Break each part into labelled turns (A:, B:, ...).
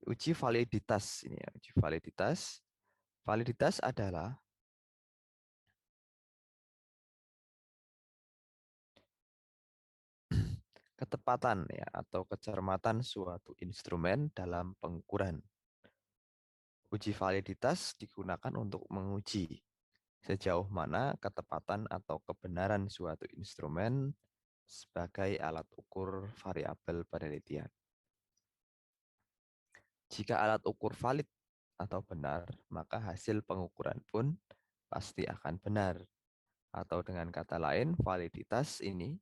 A: Uji validitas ini ya, uji validitas. Validitas adalah ketepatan ya atau kecermatan suatu instrumen dalam pengukuran. Uji validitas digunakan untuk menguji sejauh mana ketepatan atau kebenaran suatu instrumen sebagai alat ukur variabel penelitian. Jika alat ukur valid atau benar, maka hasil pengukuran pun pasti akan benar. Atau dengan kata lain, validitas ini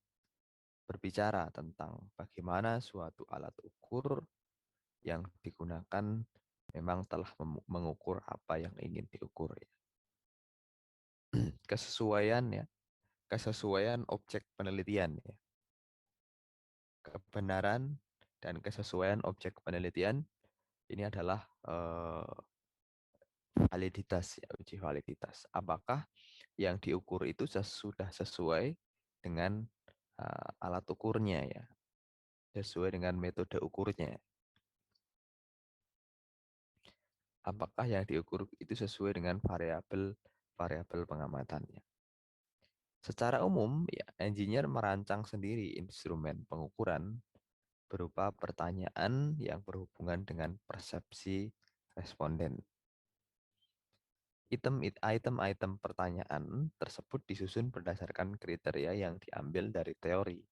A: berbicara tentang bagaimana suatu alat ukur yang digunakan memang telah mengukur apa yang ingin diukur. Kesesuaian ya, kesesuaian objek penelitian ya. Kebenaran dan kesesuaian objek penelitian ini adalah validitas ya, uji validitas. Apakah yang diukur itu sudah sesuai dengan alat ukurnya ya, sesuai dengan metode ukurnya. Apakah yang diukur itu sesuai dengan variabel pengamatannya. Secara umum, ya, engineer merancang sendiri instrumen pengukuran berupa pertanyaan yang berhubungan dengan persepsi responden. Item-item pertanyaan tersebut disusun berdasarkan kriteria yang diambil dari teori,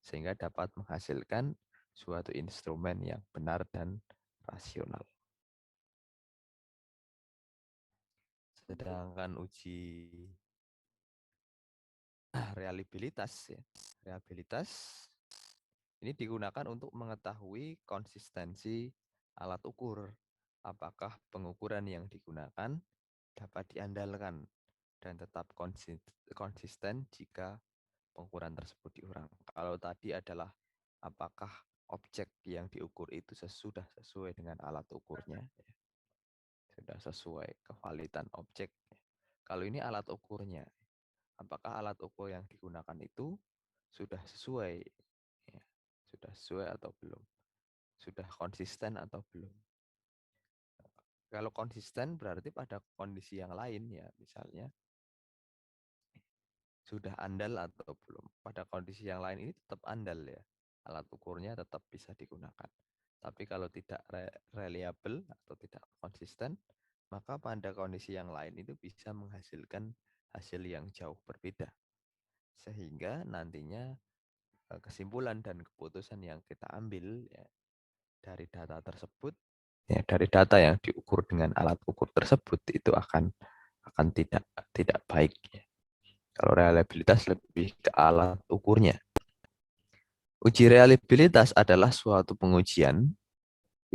A: sehingga dapat menghasilkan suatu instrumen yang benar dan rasional. Sedangkan uji reliabilitas, ya, reliabilitas ini digunakan untuk mengetahui konsistensi alat ukur. Apakah pengukuran yang digunakan dapat diandalkan dan tetap konsisten jika pengukuran tersebut diulang. Kalau tadi adalah apakah objek yang diukur itu sudah sesuai dengan alat ukurnya, ya. Sudah sesuai kevalidan objek. Kalau ini alat ukurnya, apakah alat ukur yang digunakan itu sudah sesuai, ya, sudah sesuai atau belum, sudah konsisten atau belum. Kalau konsisten berarti pada kondisi yang lain ya, misalnya sudah andal atau belum. Pada kondisi yang lain ini tetap andal ya. Alat ukurnya tetap bisa digunakan. Tapi kalau tidak reliable atau tidak konsisten, maka pada kondisi yang lain itu bisa menghasilkan hasil yang jauh berbeda. Sehingga nantinya kesimpulan dan keputusan yang kita ambil ya, dari data tersebut, ya, dari data yang diukur dengan alat ukur tersebut itu akan tidak baik ya. Kalau reliabilitas lebih ke alat ukurnya. Uji reliabilitas adalah suatu pengujian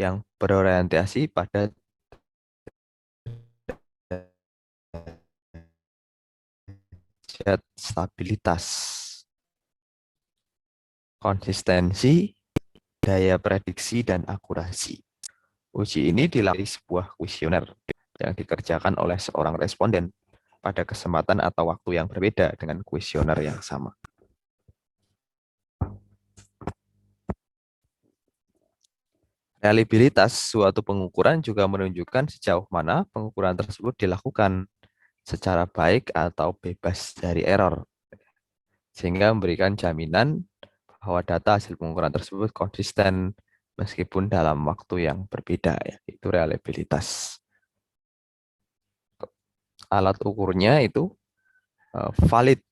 A: yang berorientasi pada stabilitas, konsistensi, daya prediksi, dan akurasi. Uji ini dilalui sebuah kuesioner yang dikerjakan oleh seorang responden pada kesempatan atau waktu yang berbeda dengan kuesioner yang sama. Reliabilitas suatu pengukuran juga menunjukkan sejauh mana pengukuran tersebut dilakukan secara baik atau bebas dari error, sehingga memberikan jaminan bahwa data hasil pengukuran tersebut konsisten meskipun dalam waktu yang berbeda, ya. Itu reliabilitas. Alat ukurnya itu valid,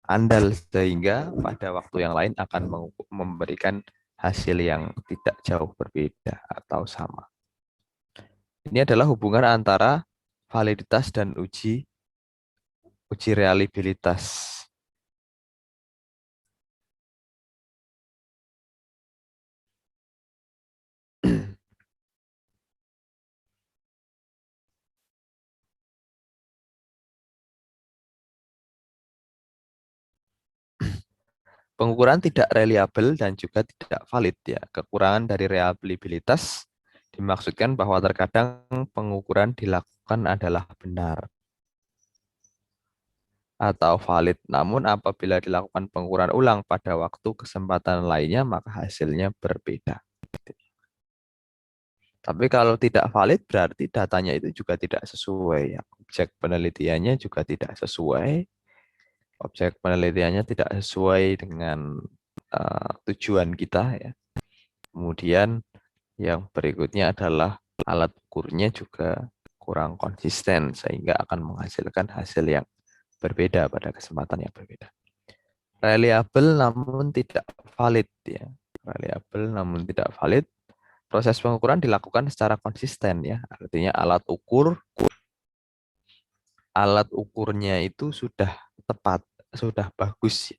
A: andal, sehingga pada waktu yang lain akan memberikan hasil yang tidak jauh berbeda atau sama. Ini adalah hubungan antara validitas dan uji reliabilitas. Pengukuran tidak reliabel dan juga tidak valid ya. Kekurangan dari reliabilitas dimaksudkan bahwa terkadang pengukuran dilakukan adalah benar atau valid. Namun apabila dilakukan pengukuran ulang pada waktu kesempatan lainnya, maka hasilnya berbeda. Tapi kalau tidak valid berarti datanya itu juga tidak sesuai. Objek penelitiannya juga tidak sesuai. Objek penelitiannya tidak sesuai dengan tujuan kita ya. Kemudian yang berikutnya adalah alat ukurnya juga kurang konsisten sehingga akan menghasilkan hasil yang berbeda pada kesempatan yang berbeda. Reliable namun tidak valid ya. Reliable namun tidak valid. Proses pengukuran dilakukan secara konsisten ya. Artinya alat ukurnya itu sudah tepat, sudah bagus,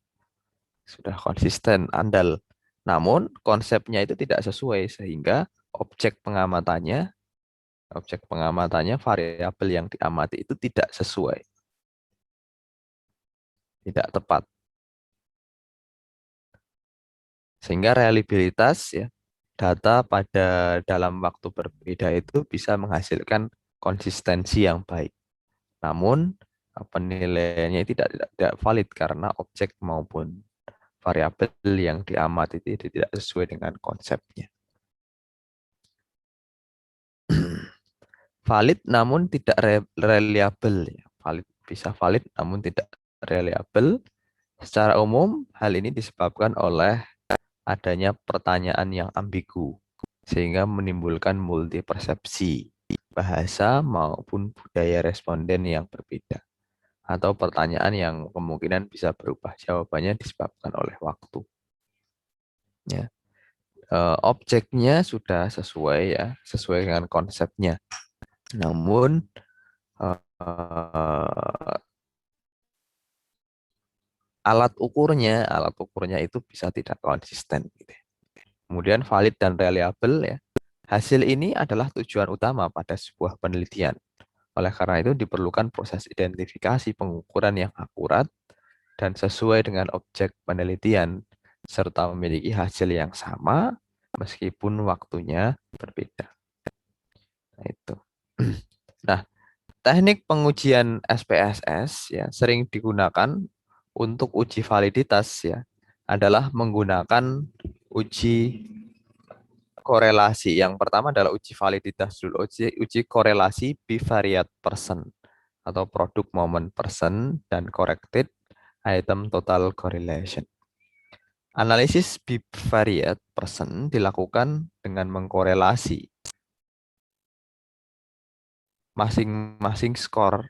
A: sudah konsisten, andal. Namun konsepnya itu tidak sesuai sehingga objek pengamatannya variabel yang diamati itu tidak sesuai, tidak tepat. Sehingga reliabilitas ya data pada dalam waktu berbeda itu bisa menghasilkan konsistensi yang baik. Namun penilaiannya tidak valid karena objek maupun variabel yang diamati itu tidak sesuai dengan konsepnya. Valid namun tidak reliable. Valid bisa valid namun tidak reliable. Secara umum, hal ini disebabkan oleh adanya pertanyaan yang ambigu, sehingga menimbulkan multi persepsi bahasa maupun budaya responden yang berbeda, atau pertanyaan yang kemungkinan bisa berubah jawabannya disebabkan oleh waktu. Ya. Objeknya sudah sesuai ya, sesuai dengan konsepnya. Namun alat ukurnya itu bisa tidak konsisten gitu. Kemudian valid dan reliable ya. Hasil ini adalah tujuan utama pada sebuah penelitian. Oleh karena itu diperlukan proses identifikasi pengukuran yang akurat dan sesuai dengan objek penelitian serta memiliki hasil yang sama meskipun waktunya berbeda. Nah, itu. Nah, teknik pengujian SPSS ya sering digunakan untuk uji validitas ya adalah menggunakan uji korelasi. Yang pertama adalah uji validitas dulu, uji korelasi bivariate person atau product moment person dan corrected item total correlation. Analisis bivariate person dilakukan dengan mengkorelasi masing-masing skor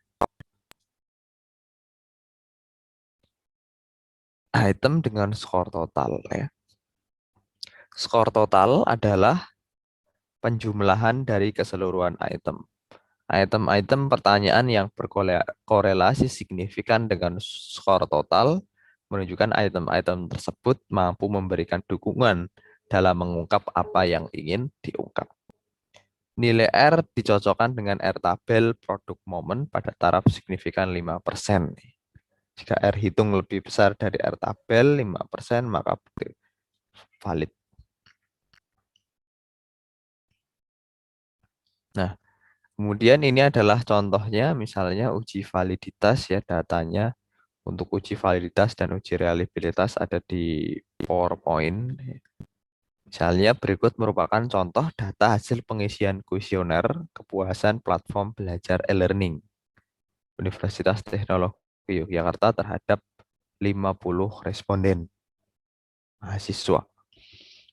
A: item dengan skor total ya. Skor total adalah penjumlahan dari keseluruhan item. Item-item pertanyaan yang berkorelasi signifikan dengan skor total menunjukkan item-item tersebut mampu memberikan dukungan dalam mengungkap apa yang ingin diungkap. Nilai R dicocokkan dengan R tabel produk momen pada taraf signifikan 5%. Jika R hitung lebih besar dari R tabel 5%, maka valid. Nah, kemudian ini adalah contohnya, misalnya uji validitas ya, datanya untuk uji validitas dan uji reliabilitas ada di PowerPoint. Misalnya berikut merupakan contoh data hasil pengisian kuesioner kepuasan platform belajar e-learning Universitas Teknologi Yogyakarta terhadap 50 responden mahasiswa.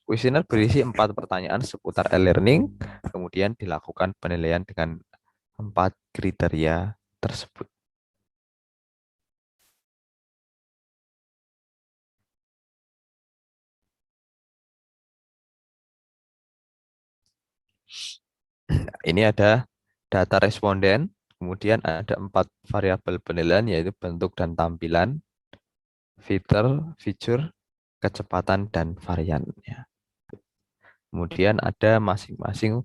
A: Kuesioner berisi 4 pertanyaan seputar e-learning, kemudian dilakukan penilaian dengan 4 kriteria tersebut. Ini ada data responden, kemudian ada 4 variabel penilaian yaitu bentuk dan tampilan, fitur, kecepatan, dan varian. Kemudian ada masing-masing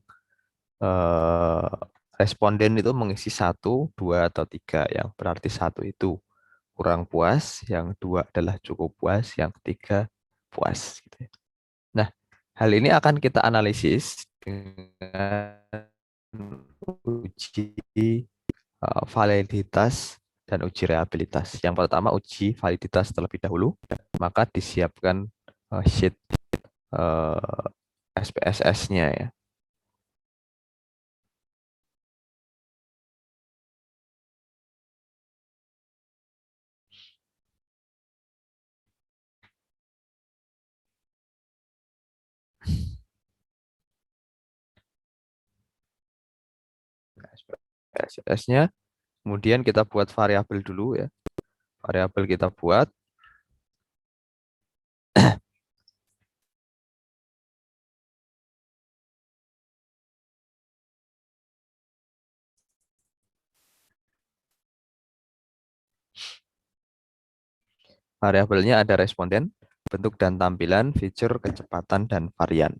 A: responden itu mengisi 1, 2, atau 3. Yang berarti 1 itu kurang puas, yang 2 adalah cukup puas, yang 3 puas. Gitu ya. Nah, hal ini akan kita analisis dengan uji validitas dan uji reliabilitas. Yang pertama uji validitas terlebih dahulu, maka disiapkan sheet SPSS-nya ya. SPSS-nya, kemudian kita buat variabel dulu ya. Variabel kita buat. Variabelnya ada responden, bentuk dan tampilan, fitur, kecepatan, dan varian.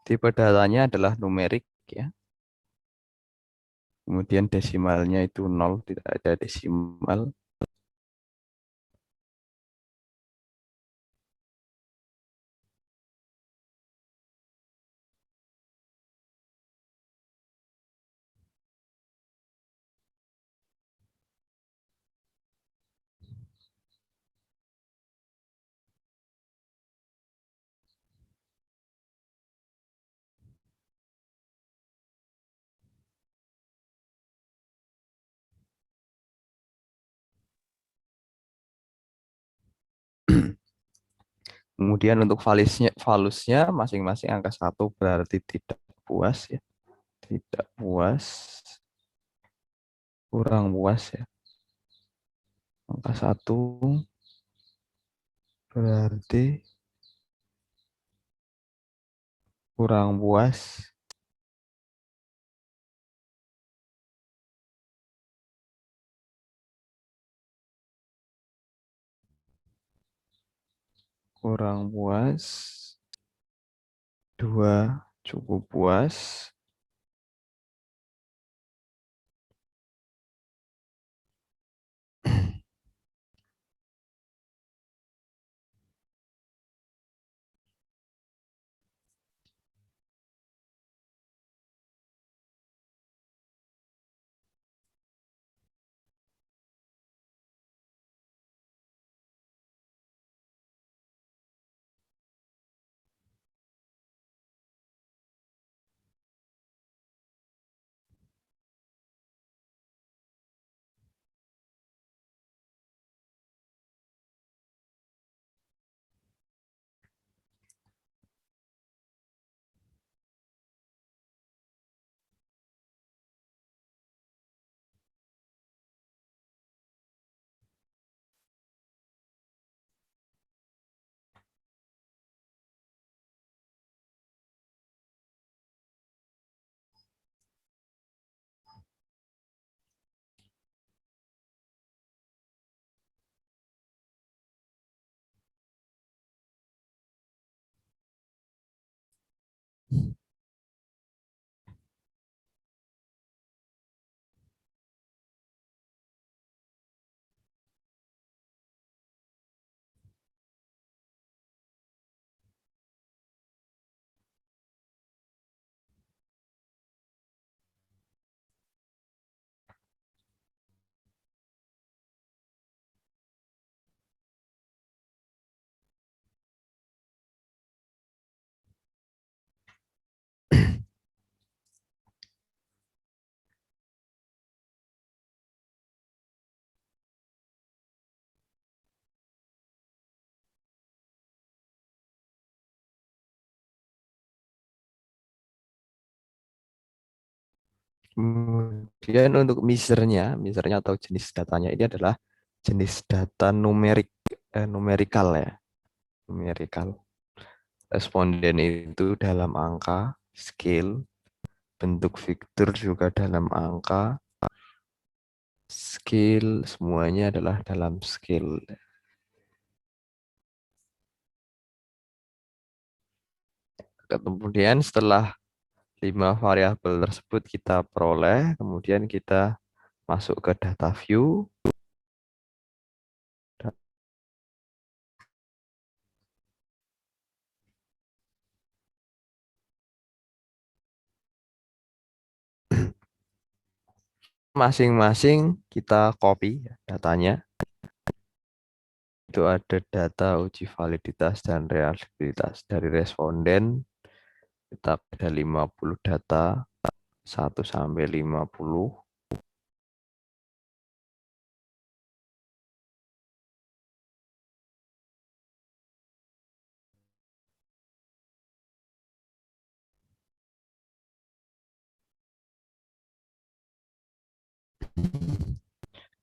A: Tipe datanya adalah numerik ya. Kemudian desimalnya itu 0, tidak ada desimal. Kemudian untuk valusnya masing-masing angka 1 berarti tidak puas ya. Tidak puas, kurang puas ya. Angka 1 berarti kurang puas. Kurang puas. 2 cukup puas. Kemudian untuk misernya atau jenis datanya ini adalah jenis data numerikal ya, numerikal. Responden itu dalam angka, scale, bentuk vektor juga dalam angka, scale semuanya adalah dalam scale. Kemudian setelah 5 variabel tersebut kita peroleh, kemudian kita masuk ke data view. Masing-masing kita copy datanya. Itu ada data uji validitas dan reliabilitas. Dari responden kita ada 50 data, 1 sampai 50.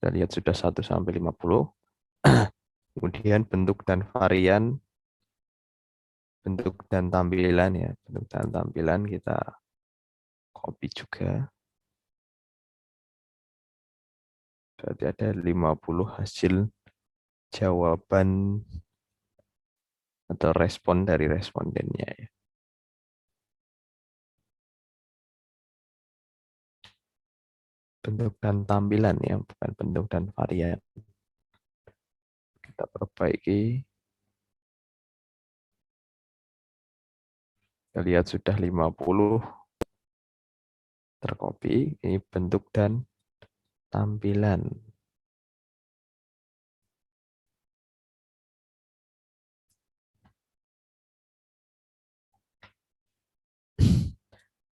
A: Kita lihat sudah 1 sampai 50. Kemudian bentuk dan varian, bentuk dan tampilan ya. Bentuk dan tampilan kita copy juga. Berarti ada 50 hasil jawaban atau respon dari respondennya ya. Bentuk dan tampilan ya, bukan bentuk dan varian. Kita perbaiki. Kita lihat sudah 50 tercopy. Ini bentuk dan tampilan.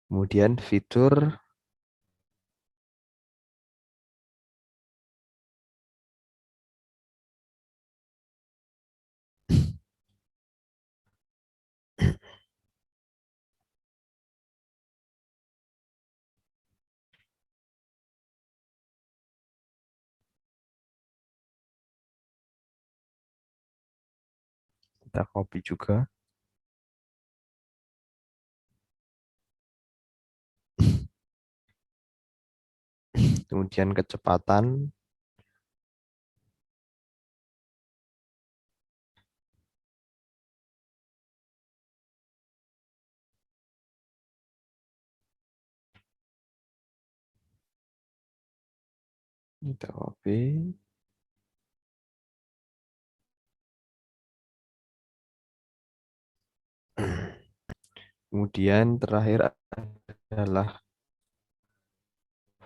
A: Kemudian fitur kita copy juga. Kemudian kecepatan. Kita copy. Kemudian terakhir adalah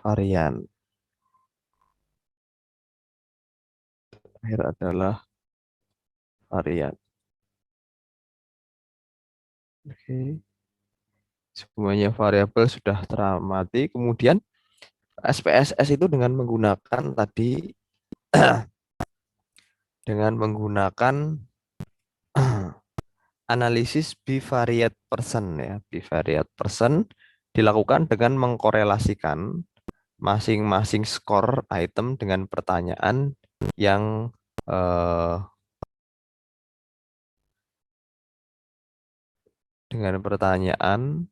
A: varian. Terakhir adalah varian. Oke. Semuanya variabel sudah teramati. Kemudian SPSS itu dengan menggunakan tadi dengan menggunakan analisis bivariate person ya. Bivariate person dilakukan dengan mengkorelasikan masing-masing skor item dengan pertanyaan yang dengan pertanyaan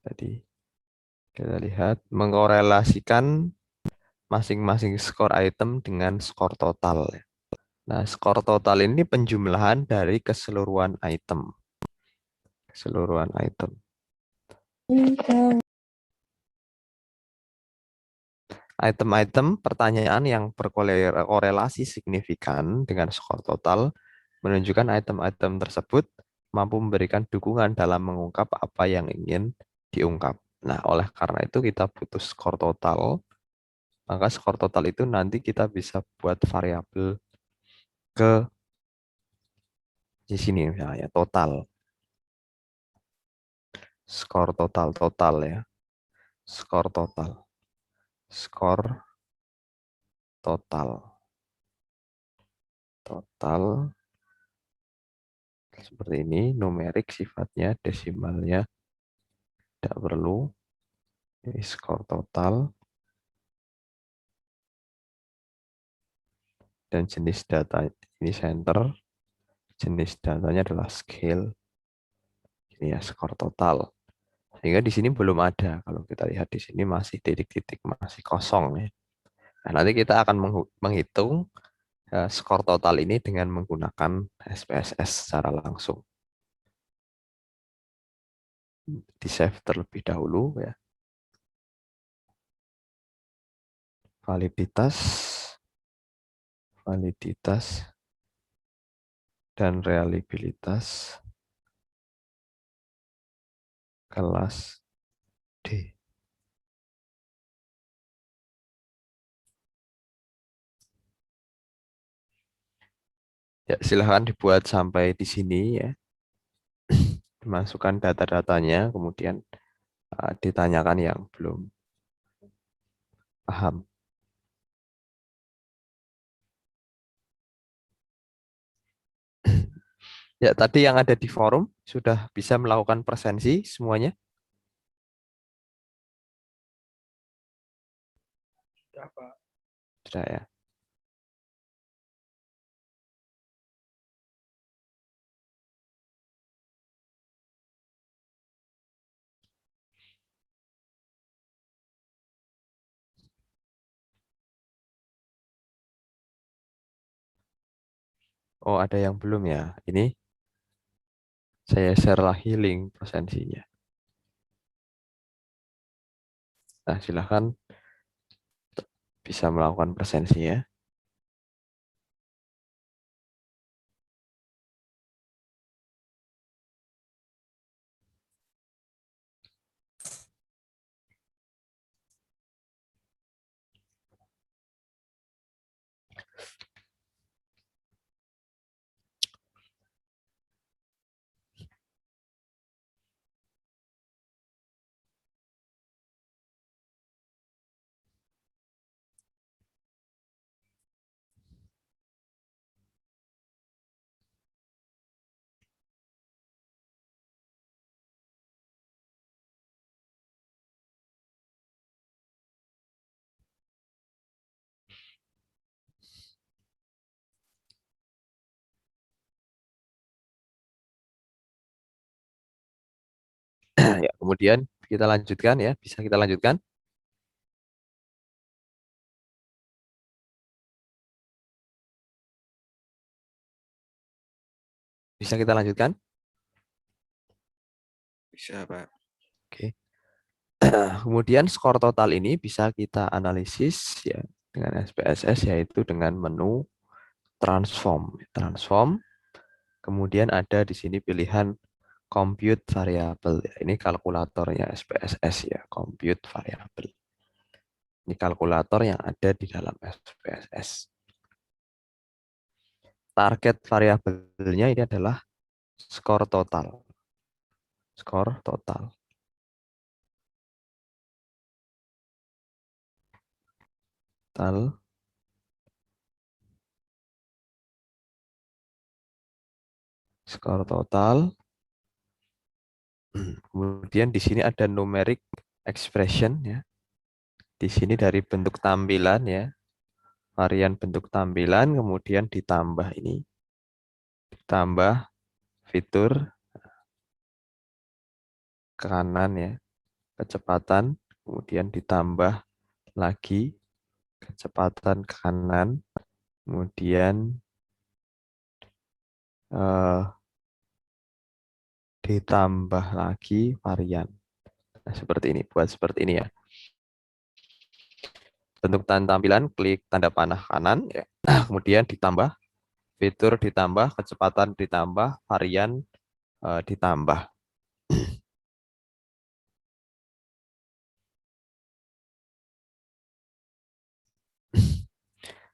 A: tadi kita lihat mengkorelasikan masing-masing skor item dengan skor total. Nah, skor total ini penjumlahan dari keseluruhan item. Keseluruhan item. Item-item pertanyaan yang berkorelasi signifikan dengan skor total menunjukkan item-item tersebut mampu memberikan dukungan dalam mengungkap apa yang ingin diungkap. Nah, oleh karena itu kita butuh skor total. Maka skor total itu nanti kita bisa buat variabel ke di sini misalnya total. Skor total ya. Skor total. Skor total. Total seperti ini, numerik sifatnya, desimalnya tidak perlu. Ini skor total. Dan jenis data ini center. Jenis datanya adalah scale. Ini ya skor total. Sehingga di sini belum ada. Kalau kita lihat di sini masih titik-titik masih kosong ya. Nah, nanti kita akan menghitung skor total ini dengan menggunakan SPSS secara langsung. Di save terlebih dahulu ya. Validitas, validitas dan reliabilitas kelas D. Ya, silahkan dibuat sampai di sini ya. Dimasukkan data-datanya, kemudian ditanyakan yang belum paham. Ya, tadi yang ada di forum sudah bisa melakukan presensi semuanya? Sudah ya. Oh, ada yang belum ya. Ini saya share lagi link presensinya. Nah, silahkan bisa melakukan presensi ya. Ya, kemudian kita lanjutkan ya. Bisa kita lanjutkan? Bisa kita lanjutkan?
B: Bisa, Pak.
A: Oke. Kemudian skor total ini bisa kita analisis ya dengan SPSS yaitu dengan menu transform. Transform. Kemudian ada di sini pilihan compute variable. Ini kalkulatornya SPSS ya, compute variable. Ini kalkulator yang ada di dalam SPSS. Target variabelnya ini adalah skor total. Skor total. Total. Skor total. Kemudian di sini ada numeric expression ya. Di sini dari bentuk tampilan ya. Varian bentuk tampilan kemudian ditambah ini. Ditambah fitur ke kanan ya. Kecepatan. Kemudian ditambah lagi kecepatan ke kanan. Kemudian eh, ditambah lagi varian. Nah, seperti ini, buat seperti ini ya. Bentuk tampilan, klik tanda panah kanan, ya. Kemudian ditambah, fitur ditambah, kecepatan ditambah, varian ditambah.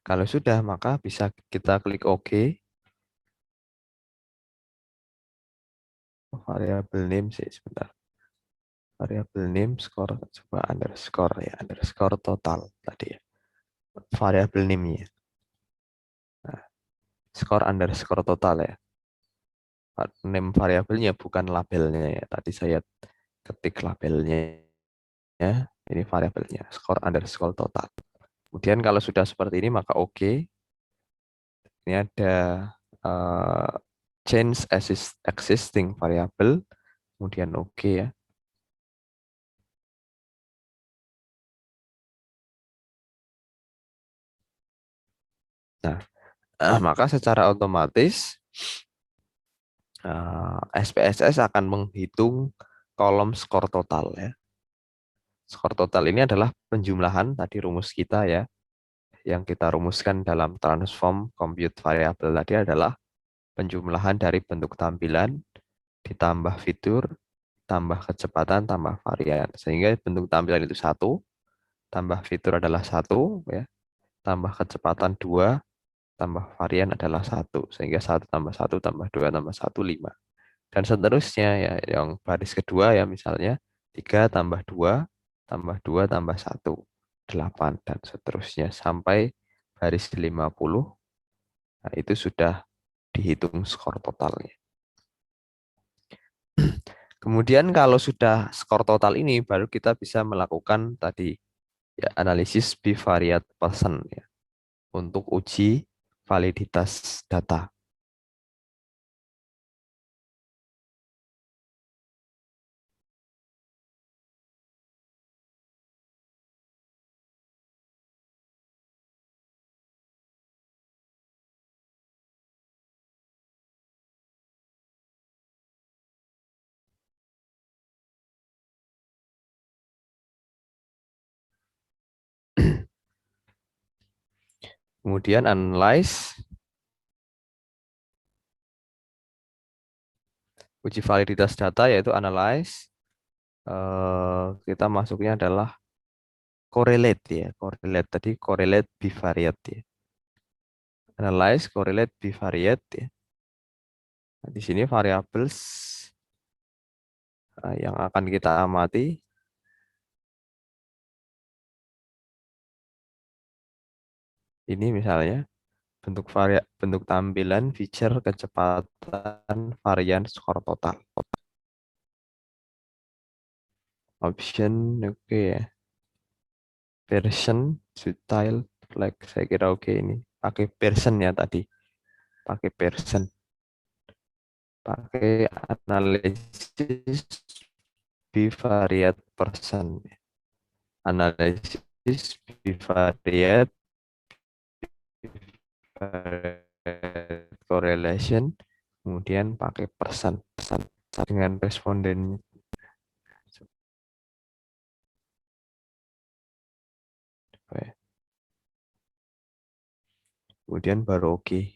A: Kalau sudah, maka bisa kita klik OK. Variable name sih, sebentar. Variable name score, coba underscore ya, underscore total tadi ya. Variable name-nya. Nah, score underscore total ya. Name variabelnya bukan labelnya ya. Tadi saya ketik labelnya ya. Ini variabelnya score underscore total. Kemudian kalau sudah seperti ini maka oke. Ini ada uh, change existing variable. Kemudian oke ya. Nah, maka secara otomatis SPSS akan menghitung kolom skor total ya. Skor total ini adalah penjumlahan tadi rumus kita ya, yang kita rumuskan dalam transform compute variable tadi adalah penjumlahan dari bentuk tampilan ditambah fitur, tambah kecepatan, tambah varian. Sehingga bentuk tampilan itu 1, tambah fitur adalah 1, ya, tambah kecepatan 2, tambah varian adalah 1. Sehingga 1 tambah 1 tambah 2 tambah 1, 5. Dan seterusnya ya, yang baris kedua ya misalnya 3 tambah 2 tambah 2 tambah 1, 8. Dan seterusnya sampai baris 50. Nah, itu sudah dihitung skor totalnya. Kemudian kalau sudah skor total ini baru kita bisa melakukan tadi ya analisis bivariate person ya untuk uji validitas data. Kemudian analyze, uji validitas data yaitu analyze, kita masuknya adalah correlate ya, correlate tadi correlate bivariate ya. Analyze, correlate, bivariate ya. Nah, di sini variables yang akan kita amati ini misalnya bentuk tampilan, feature, kecepatan, varian, skor total. Option, oke ya. Version, style, flag, saya kira oke ini. Pakai version ya tadi. Pakai version. Pakai analisis bivariate person. Analisis bivariate correlation, kemudian pakai person dengan responden. Kemudian baru oke.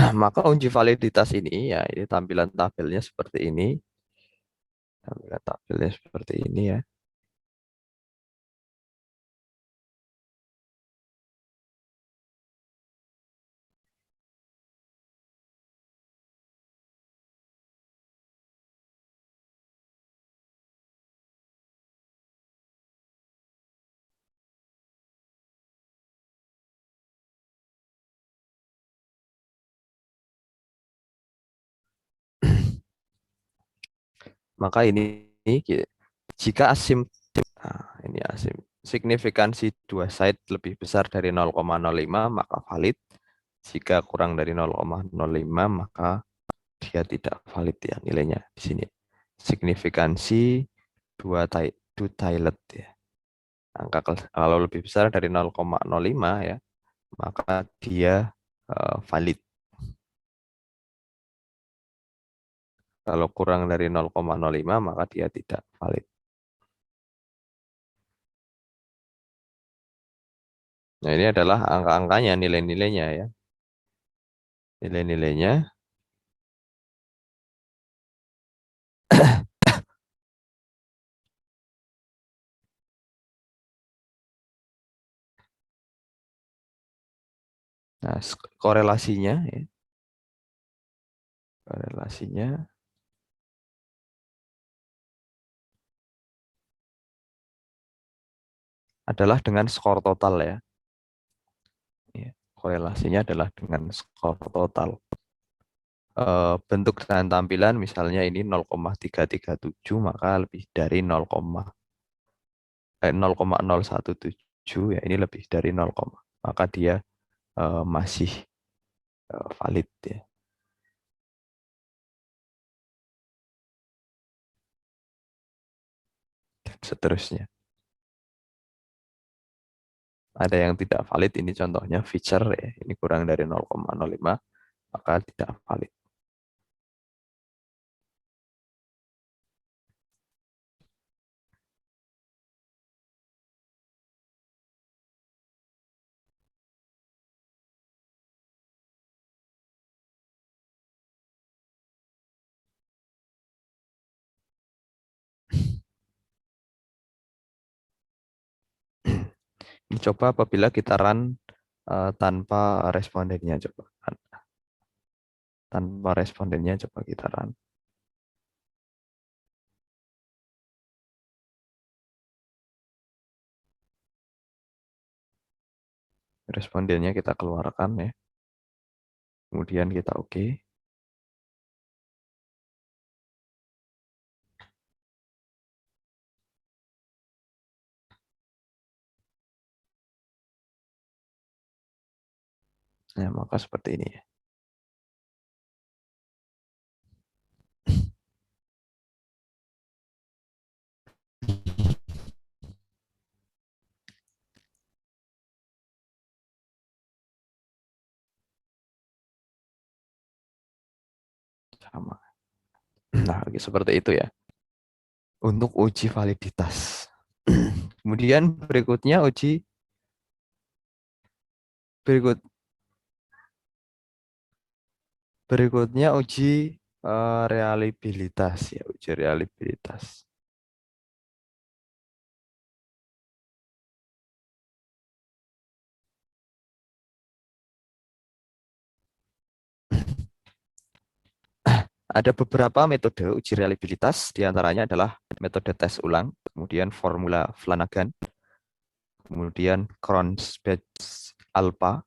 A: Maka uji validitas ini ya ini tampilan tabelnya seperti ini. Tampilan tabelnya seperti ini ya. Maka ini jika ini asim signifikansi dua side lebih besar dari 0,05 maka valid. Jika kurang dari 0,05 maka dia tidak valid ya nilainya di sini. Signifikansi two tiled ya. Angka kalau lebih besar dari 0,05 ya maka dia valid. Kalau kurang dari 0,05 maka dia tidak valid. Nah, ini adalah angka-angkanya, nilai-nilainya ya. Nilai-nilainya Nah, korelasinya ya, korelasinya adalah dengan skor total ya. Ya, korelasinya adalah dengan skor total. Bentuk dan tampilan misalnya ini 0,337 maka lebih dari 0,0117 ya ini lebih dari 0, maka dia masih valid ya. Dan seterusnya. Ada yang tidak valid, ini contohnya feature ya, ini kurang dari 0,05 maka tidak valid. Ini coba apabila kita run tanpa respondennya, coba tanpa respondennya coba kita run. Respondennya kita keluarkan ya. Kemudian kita oke. Nah, maka seperti ini ya. Sama. Nah, seperti itu ya. Untuk uji validitas. Kemudian berikutnya berikut berikutnya uji reliabilitas ya, uji reliabilitas. Ada beberapa metode uji reliabilitas, diantaranya adalah metode tes ulang, kemudian formula Flanagan, kemudian Cronspach alpha,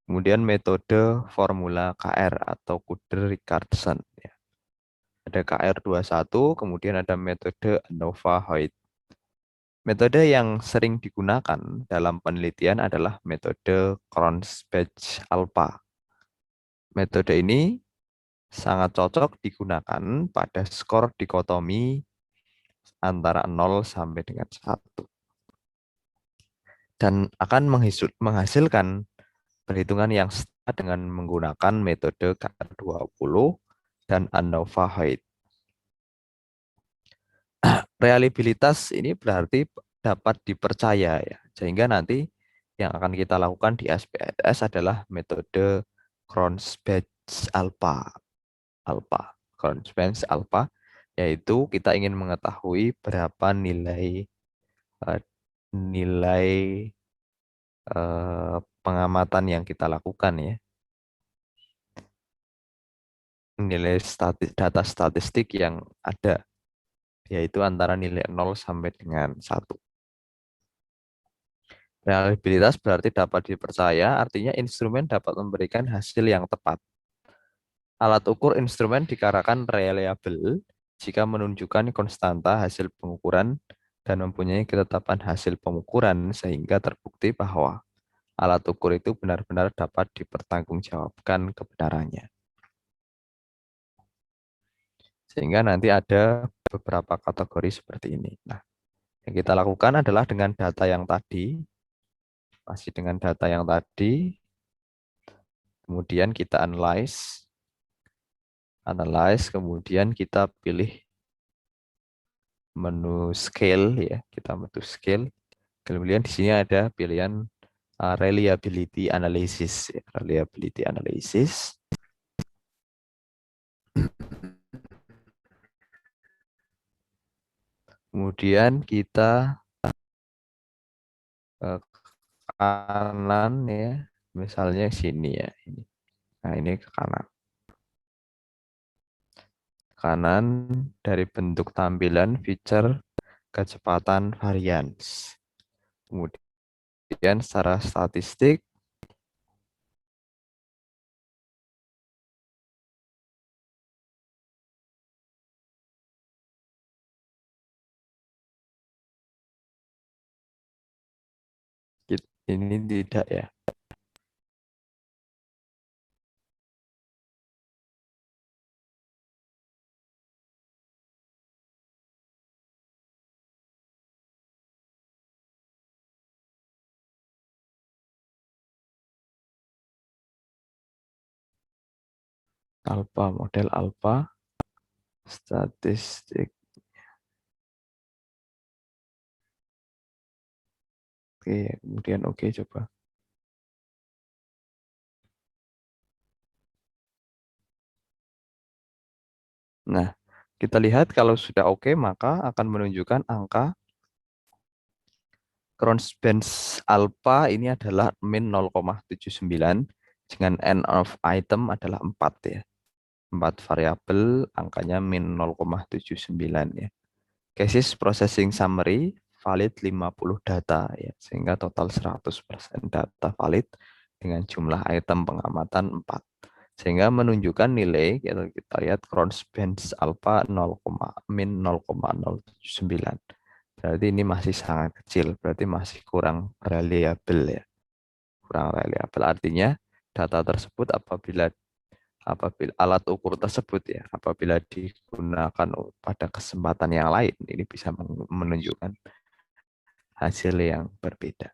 A: kemudian metode formula KR atau Kuder-Richardson. Ya. Ada KR21, kemudian ada metode ANOVA-Hoyt. Metode yang sering digunakan dalam penelitian adalah metode Cronspach alpha. Metode ini sangat cocok digunakan pada skor dikotomi antara 0 sampai dengan 1 dan akan menghasilkan perhitungan yang setara dengan menggunakan metode KR20 dan ANOVA-Hoyt. Reliabilitas ini berarti dapat dipercaya ya, sehingga nanti yang akan kita lakukan di SPSS adalah metode Cronspach alpha. Cronspach alpha, yaitu kita ingin mengetahui berapa nilai eh, nilai pengamatan yang kita lakukan ya, nilai data statistik yang ada, yaitu antara nilai 0 sampai dengan 1. Reliabilitas berarti dapat dipercaya, artinya instrumen dapat memberikan hasil yang tepat. Alat ukur instrumen dikatakan reliable jika menunjukkan konstanta hasil pengukuran dan mempunyai ketetapan hasil pengukuran sehingga terbukti bahwa alat ukur itu benar-benar dapat dipertanggungjawabkan kebenarannya. Sehingga nanti ada beberapa kategori seperti ini. Nah, yang kita lakukan adalah dengan data yang tadi, masih dengan data yang tadi, kemudian kita analyze, kemudian kita pilih menu scale ya, kita menu scale. Kemudian di sini ada pilihan reliability analysis, ya. Reliability analysis. Kemudian kita ke kanan ya, misalnya sini ya. Ini. Nah ini ke kanan. Kanan dari bentuk tampilan feature kecepatan varians. Kemudian secara statistik ini tidak ya. Alpha model alpha statistik. Oke, kemudian oke coba. Nah, kita lihat kalau sudah oke maka akan menunjukkan angka Crossbench alpha ini adalah min 0,79 dengan n of item adalah 4 ya. 4 variabel angkanya min 0,79 ya. Cases processing summary valid 50 data ya, sehingga total 100% data valid dengan jumlah item pengamatan 4. Sehingga menunjukkan nilai kita lihat Crossbench alpha 0, min 0,079. Berarti ini masih sangat kecil, berarti masih kurang reliable ya. Kurang reliable artinya data tersebut apabila alat ukur tersebut ya, apabila digunakan pada kesempatan yang lain, ini bisa menunjukkan hasil yang berbeda.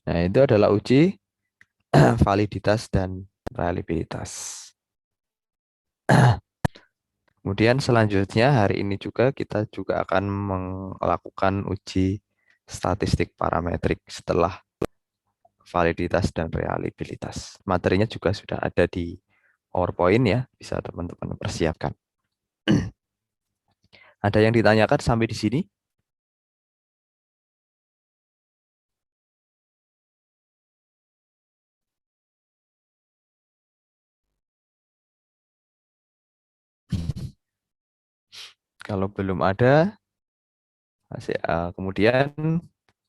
A: Nah, itu adalah uji validitas dan reliabilitas. Kemudian selanjutnya hari ini juga kita juga akan melakukan uji statistik parametrik setelah validitas dan reliabilitas. Materinya juga sudah ada di PowerPoint ya, bisa teman-teman persiapkan. Ada yang ditanyakan sampai di sini? Kalau belum ada, kemudian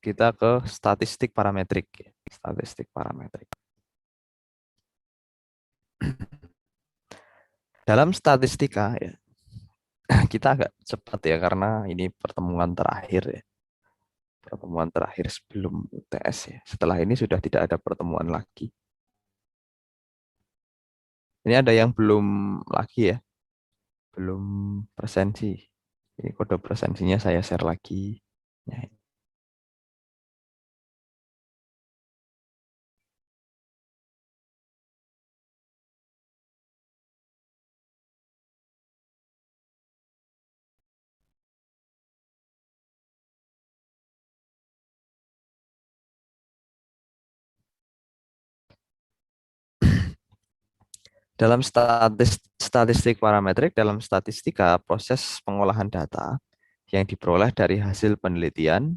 A: kita ke statistik parametrik. Statistik parametrik. Dalam statistika ya, kita agak cepat ya karena ini pertemuan terakhir ya. Pertemuan terakhir sebelum UTS ya. Setelah ini sudah tidak ada pertemuan lagi. Ini ada yang belum lagi ya, belum presensi. Ini kode presensinya saya share lagi. Ya, dalam statistik parametrik, dalam statistika, proses pengolahan data yang diperoleh dari hasil penelitian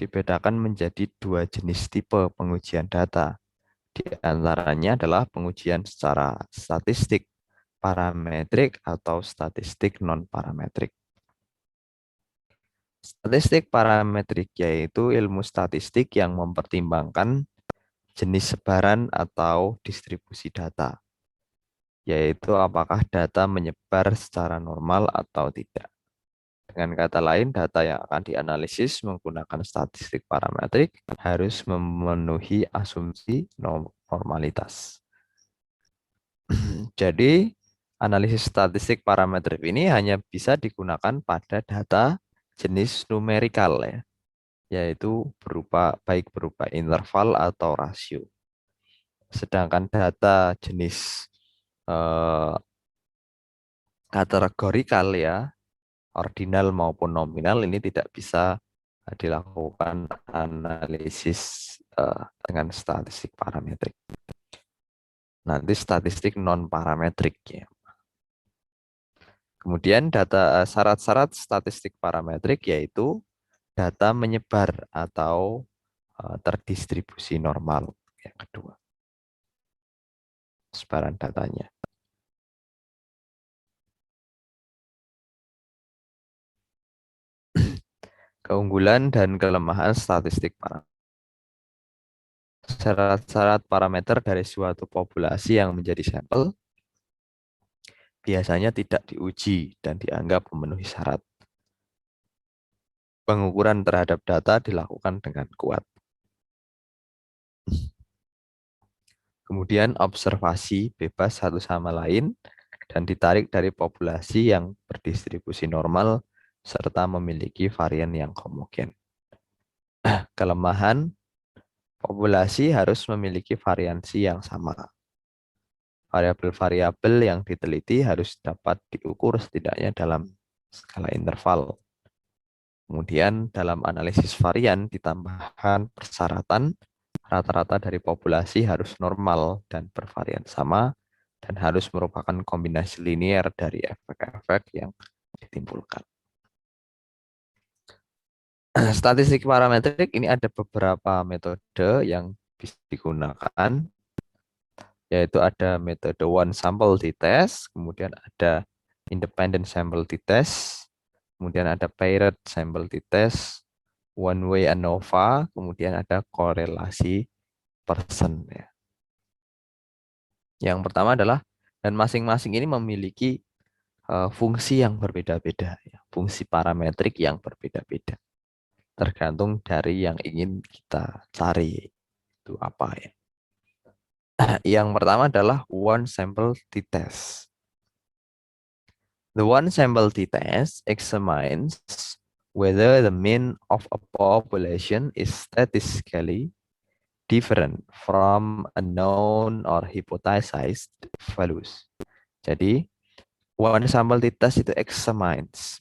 A: dibedakan menjadi dua jenis tipe pengujian data. Di antaranya adalah pengujian secara statistik parametrik atau statistik non-parametrik. Statistik parametrik yaitu ilmu statistik yang mempertimbangkan jenis sebaran atau distribusi data, yaitu apakah data menyebar secara normal atau tidak. Dengan kata lain, data yang akan dianalisis menggunakan statistik parametrik harus memenuhi asumsi normalitas. Jadi, analisis statistik parametrik ini hanya bisa digunakan pada data jenis numerikal ya, yaitu baik berupa interval atau rasio. Sedangkan data jenis eh, kategorikal ya, ordinal maupun nominal ini tidak bisa dilakukan analisis dengan statistik parametrik. Nanti statistik non parametrik ya. Kemudian syarat-syarat statistik parametrik yaitu data menyebar atau terdistribusi normal. Yang kedua, sebaran datanya. Keunggulan dan kelemahan statistik parametrik. Syarat-syarat parameter dari suatu populasi yang menjadi sampel biasanya tidak diuji dan dianggap memenuhi syarat. Pengukuran terhadap data dilakukan dengan kuat. Kemudian observasi bebas satu sama lain dan ditarik dari populasi yang berdistribusi normal serta memiliki varian yang homogen. Kelemahan, populasi harus memiliki variansi yang sama. Variabel-variabel yang diteliti harus dapat diukur setidaknya dalam skala interval. Kemudian dalam analisis varian ditambahkan persyaratan rata-rata dari populasi harus normal dan bervarian sama dan harus merupakan kombinasi linier dari efek-efek yang ditimbulkan. Statistik parametrik ini ada beberapa metode yang bisa digunakan, yaitu ada metode one sample t-test, kemudian ada independent sample t-test, kemudian ada paired sample t-test, one way ANOVA, kemudian ada korelasi person. Ya. Yang pertama adalah, dan masing-masing ini memiliki fungsi yang berbeda-beda, ya. Fungsi parametrik yang berbeda-beda, tergantung dari yang ingin kita cari itu apa ya. Yang pertama adalah one sample t-test. The one sample t-test examines whether the mean of a population is statistically different from a known or hypothesized values. Jadi, one sample t-test itu examines,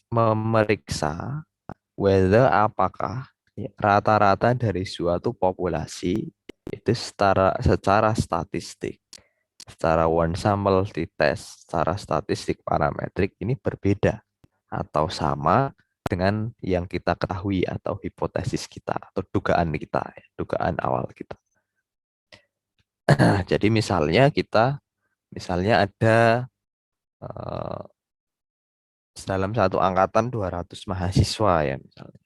A: memeriksa whether apakah rata-rata dari suatu populasi itu secara statistik, secara one sample t-test, secara statistik parametrik ini berbeda atau sama dengan yang kita ketahui atau hipotesis kita atau dugaan kita, dugaan awal kita. Jadi misalnya ada dalam satu angkatan 200 mahasiswa ya misalnya.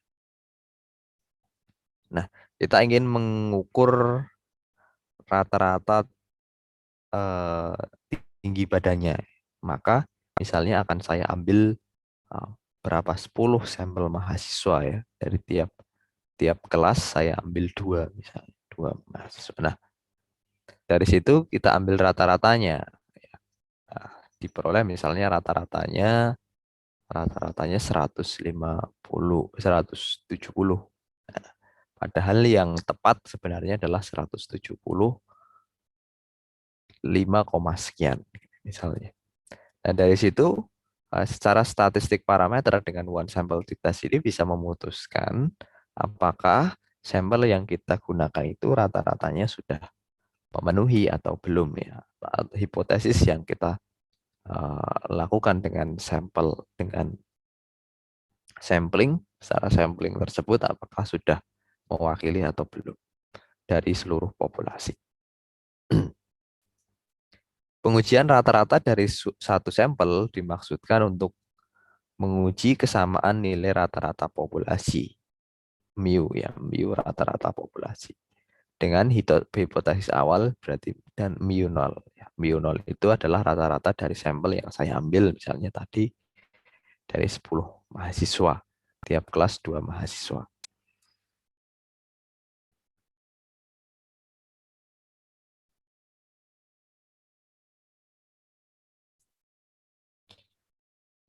A: Nah, kita ingin mengukur rata-rata tinggi badannya. Maka misalnya akan saya ambil berapa 10 sampel mahasiswa ya, dari tiap kelas saya ambil 2 misalnya, 2 mahasiswa. Nah, dari situ kita ambil rata-ratanya. Nah, diperoleh misalnya rata-ratanya 150, 170. Nah, padahal yang tepat sebenarnya adalah 175, sekian misalnya. Nah, dari situ secara statistik parameter dengan one sample t-test ini bisa memutuskan apakah sampel yang kita gunakan itu rata-ratanya sudah memenuhi atau belum ya. Hipotesis yang kita lakukan dengan sampling, secara sampling tersebut apakah sudah mewakili atau belum dari seluruh populasi. Pengujian rata-rata dari satu sampel dimaksudkan untuk menguji kesamaan nilai rata-rata populasi, mu ya, mu rata-rata populasi. Dengan hipotesis awal berarti dan mu nol. Ya, mu nol itu adalah rata-rata dari sampel yang saya ambil misalnya tadi dari 10 mahasiswa, tiap kelas 2 mahasiswa.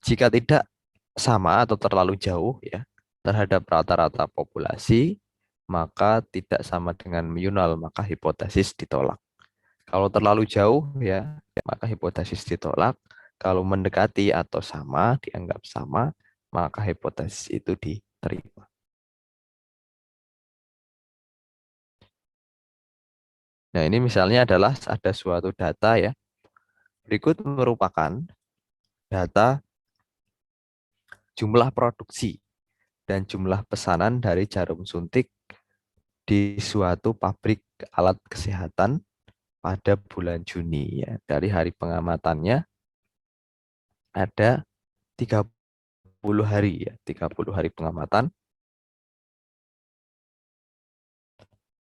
A: Jika tidak sama atau terlalu jauh ya terhadap rata-rata populasi, maka tidak sama dengan mu nol, maka hipotesis ditolak. Kalau terlalu jauh ya, maka hipotesis ditolak. Kalau mendekati atau sama, dianggap sama, maka hipotesis itu diterima. Nah, ini misalnya adalah ada suatu data ya. Berikut merupakan data jumlah produksi dan jumlah pesanan dari jarum suntik di suatu pabrik alat kesehatan pada bulan Juni ya. Dari hari pengamatannya ada 30 hari ya, 30 hari pengamatan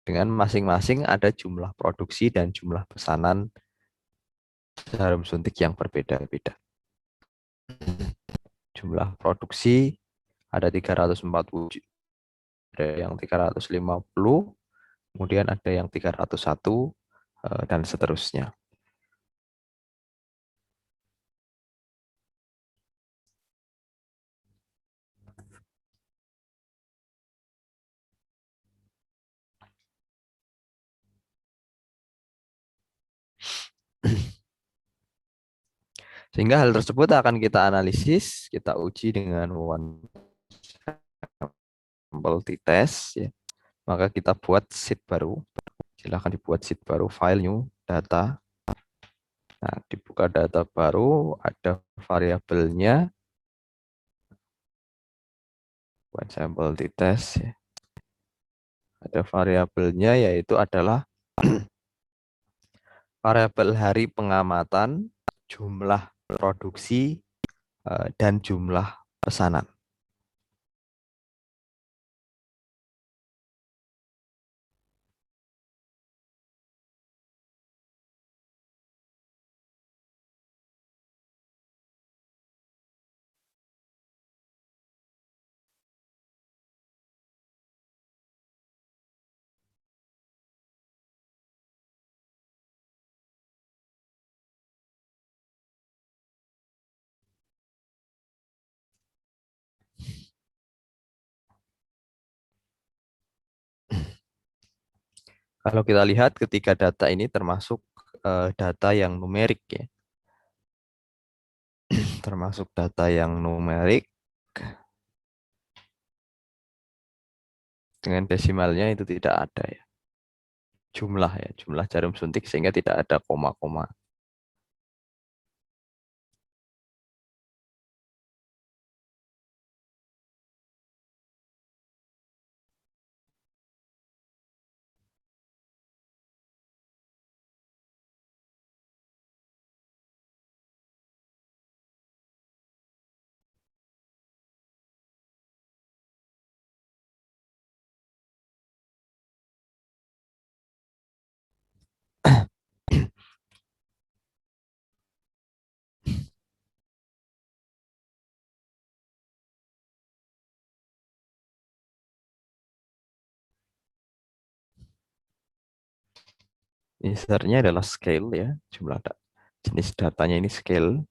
A: dengan masing-masing ada jumlah produksi dan jumlah pesanan jarum suntik yang berbeda-beda. Jumlah produksi ada 340, ada yang 350, kemudian ada yang 301 dan seterusnya. Sehingga hal tersebut akan kita analisis, kita uji dengan one sample t-test ya. Maka kita buat sheet baru. Silahkan dibuat sheet baru, file new data. Nah, dibuka data baru, ada variabelnya one sample t-test ya. Ada variabelnya yaitu adalah variabel hari pengamatan, jumlah produksi, dan jumlah pesanan. Kalau kita lihat ketiga data ini termasuk data yang numerik ya, termasuk data yang numerik dengan desimalnya itu tidak ada ya, jumlah ya, jumlah jarum suntik sehingga tidak ada koma-koma. Insert-nya adalah scale ya, jumlah jenis datanya ini scale.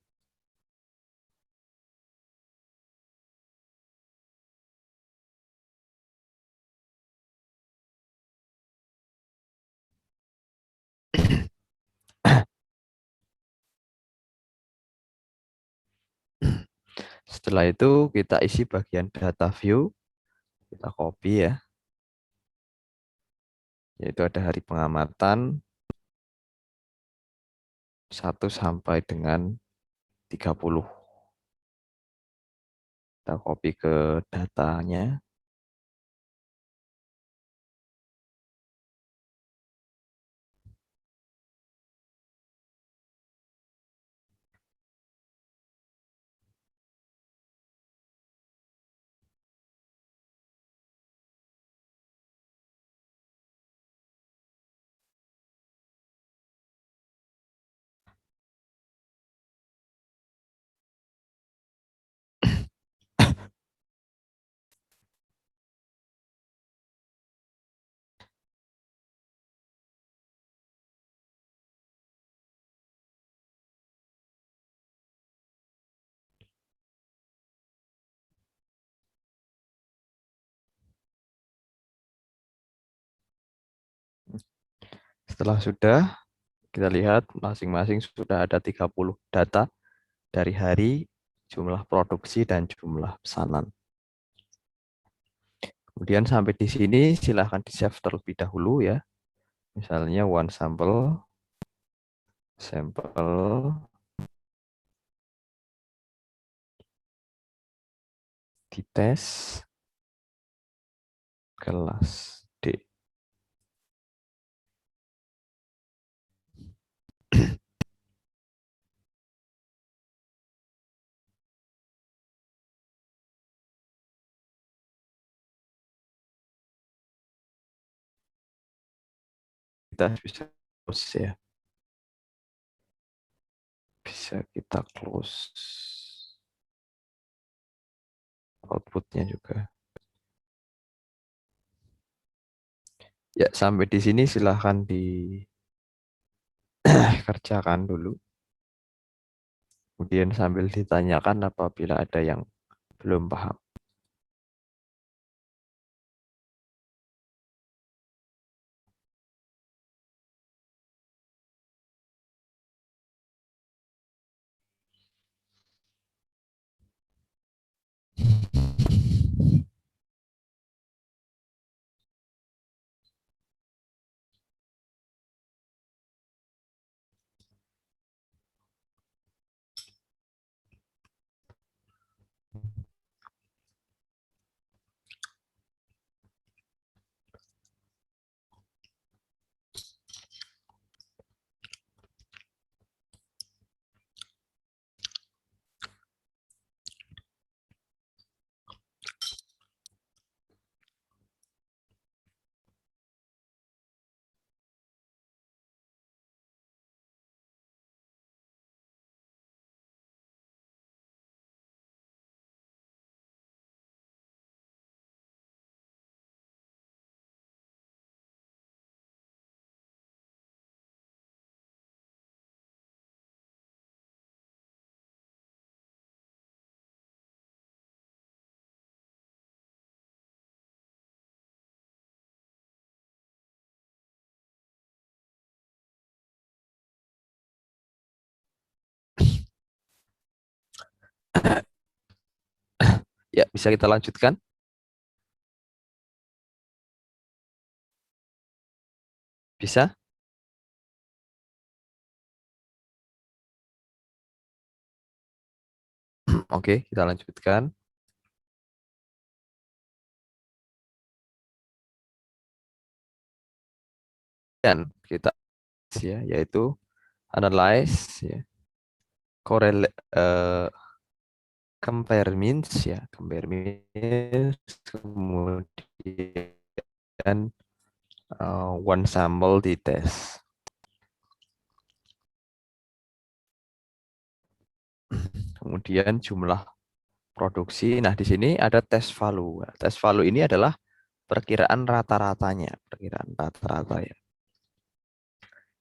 A: Setelah itu kita isi bagian data view, kita copy ya, yaitu ada hari pengamatan 1 sampai dengan 30. Kita copy ke datanya. Setelah sudah, kita lihat masing-masing sudah ada 30 data dari hari, jumlah produksi, dan jumlah pesanan. Kemudian sampai di sini silahkan di-save terlebih dahulu ya. Misalnya one sample, sampel, Dites kelas D. Kita bisa close ya. Bisa kita close outputnya juga. Ya, sampai di sini silahkan dikerjakan dulu. Kemudian sambil ditanyakan apabila ada yang belum paham. Ya, bisa kita lanjutkan? Bisa? Oke, kita lanjutkan. Dan kita ya, yaitu analyze ya, compare means ya, compare means, kemudian one sample di tes. Kemudian jumlah produksi. Nah, di sini ada tes value. Tes value ini adalah perkiraan rata-ratanya, perkiraan rata-rata ya.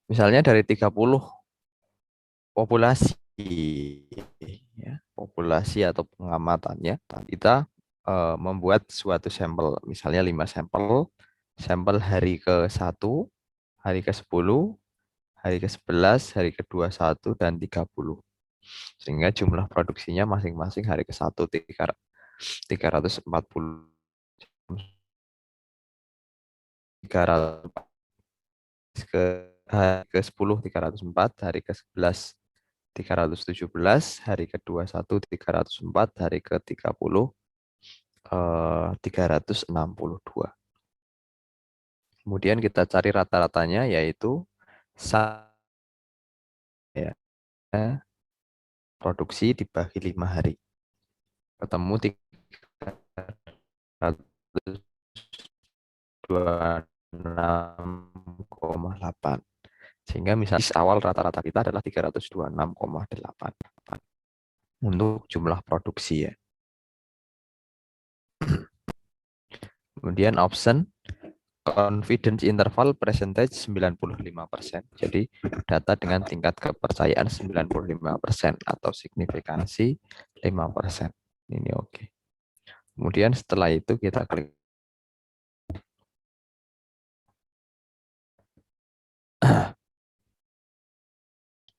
A: Misalnya dari 30 populasi ya, populasi atau pengamatannya, kita membuat suatu sampel, misalnya 5 sampel, sampel hari ke-1, hari ke-10, hari ke-11, hari ke-21 dan 30. Sehingga jumlah produksinya masing-masing hari ke-1 340, 300, ke hari ke-10 304, hari ke-11 317, hari ke-21 304, hari ke-30 362. Kemudian kita cari rata-ratanya yaitu ya, produksi dibagi 5 hari. Ketemu 326,8. Sehingga misalnya awal rata-rata kita adalah 326,8 untuk jumlah produksi ya. Kemudian option confidence interval percentage 95%. Jadi data dengan tingkat kepercayaan 95% atau signifikansi 5%. Ini oke. Kemudian setelah itu kita klik.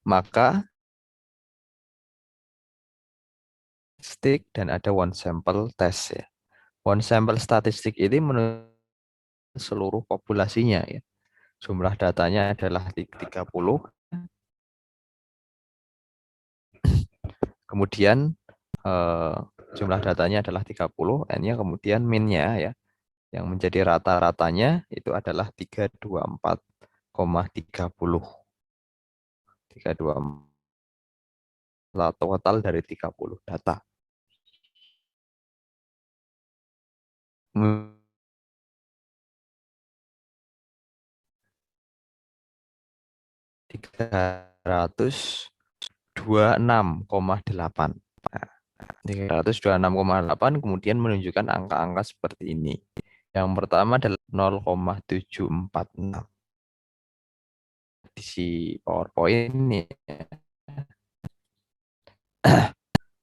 A: Maka statistik dan ada one sample test ya. One sample statistik ini menurut seluruh populasinya ya. Jumlah datanya adalah 30. Kemudian Jumlah datanya adalah 30, N-nya kemudian min-nya ya. Yang menjadi rata-ratanya itu adalah 324,30. 324 total dari 30 data. 326,8. 326,8 kemudian menunjukkan angka-angka seperti ini. Yang pertama adalah 0,746. Di PowerPoint ini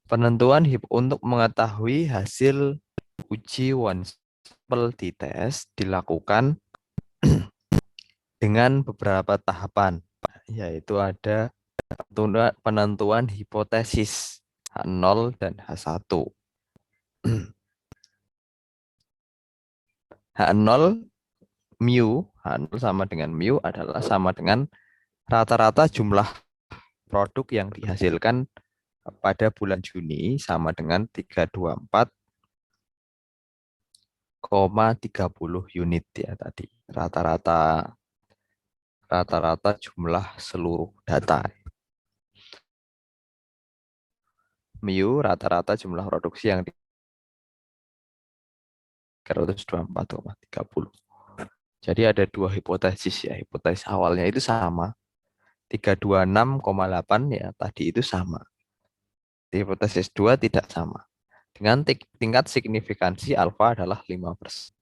A: penentuan untuk mengetahui hasil uji one sample di tes dilakukan dengan beberapa tahapan, yaitu ada penentuan hipotesis H0 dan H1. H0 mu, H0 sama dengan mu adalah sama dengan rata-rata jumlah produk yang dihasilkan pada bulan Juni sama dengan 324,30 unit ya tadi. Rata-rata jumlah seluruh data. Mu rata-rata jumlah produksi yang 324,30. Jadi ada dua hipotesis ya. Hipotesis awalnya itu sama. 326,8 ya tadi itu sama. Hipotesis 2 tidak sama. Dengan tingkat signifikansi alfa adalah 5%.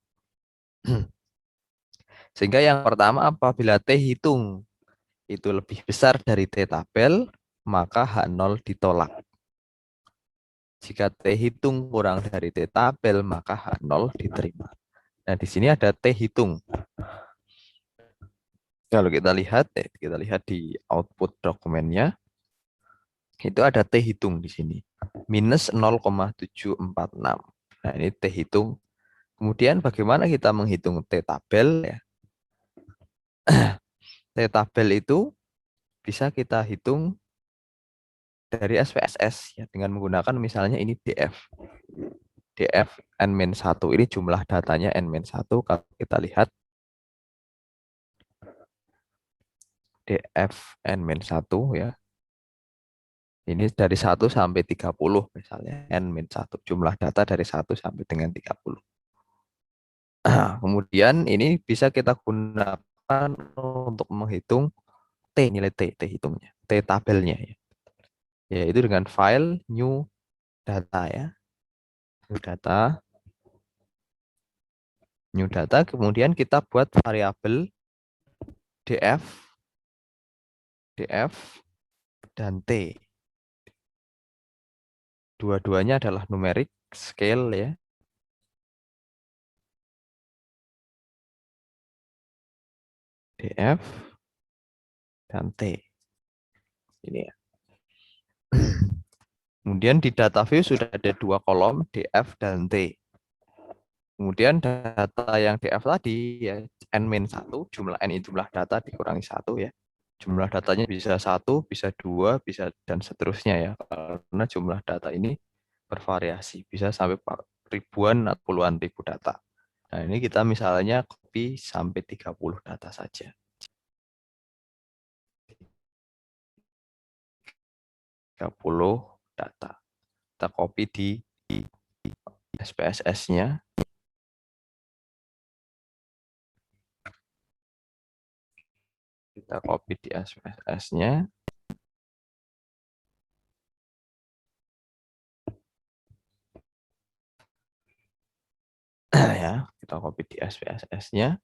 A: Sehingga yang pertama apabila T hitung itu lebih besar dari T tabel, maka H0 ditolak. Jika T hitung kurang dari T tabel, maka H0 diterima. Nah, di sini ada T hitung. Kalau kita lihat di output dokumennya, itu ada T hitung di sini. Minus 0,746. Nah, ini T hitung. Kemudian bagaimana kita menghitung T tabel ya? T tabel itu bisa kita hitung dari SPSS ya dengan menggunakan misalnya ini DF. DF N-1 ini jumlah datanya N-1 kalau kita lihat DF N-1 ya. Ini dari 1 sampai 30 misalnya N-1 jumlah data dari 1 sampai dengan 30. Kemudian ini bisa kita gunakan untuk menghitung nilai T hitungnya, T tabelnya ya. Yaitu dengan file new data ya. New data, kemudian kita buat variabel df, dan t. Dua-duanya adalah numerik scale ya. Df dan t. Ini ya. Kemudian di data view sudah ada dua kolom df dan t. Kemudian data yang df tadi ya n-1 jumlah n itu jumlah data dikurangi 1 ya. Jumlah datanya bisa 1, bisa 2, bisa dan seterusnya ya. Karena jumlah data ini bervariasi, bisa sampai ribuan atau puluhan ribu data. Nah, ini kita misalnya copy sampai 30 data saja. 30 data. Kita copy di SPSS-nya. Kita copy di SPSS-nya. Ya, kita copy di SPSS-nya.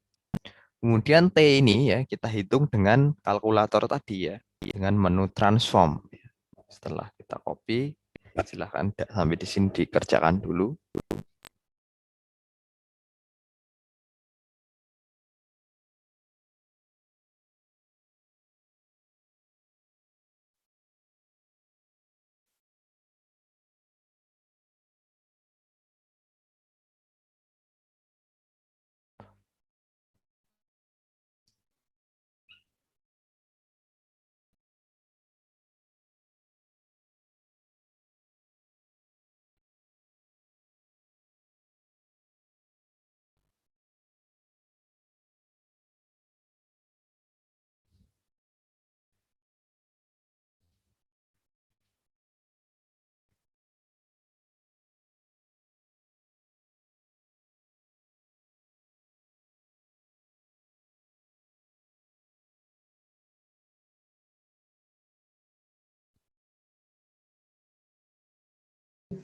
A: Kemudian T ini ya kita hitung dengan kalkulator tadi ya, dengan menu transform. Setelah kita copy, silahkan sampai di sini dikerjakan dulu. Ya,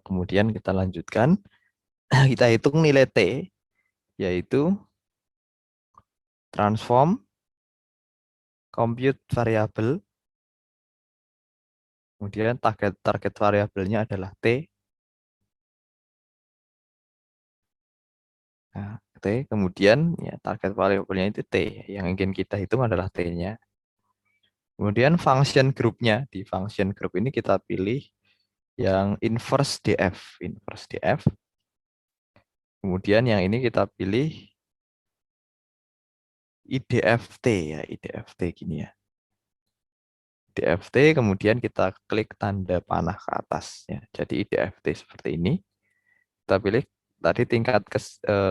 A: kemudian kita lanjutkan. Kita hitung nilai T, yaitu transform compute variable. Kemudian target variabelnya adalah T. Nah, T. Kemudian ya target variabelnya itu T. Yang ingin kita hitung adalah T-nya. Kemudian function groupnya. Di function group ini kita pilih yang inverse DF. Inverse DF. Kemudian yang ini kita pilih IDFT ya. IDFT gini ya. IDFT, kemudian kita klik tanda panah ke atas ya. Jadi IDFT seperti ini. Kita pilih tadi tingkat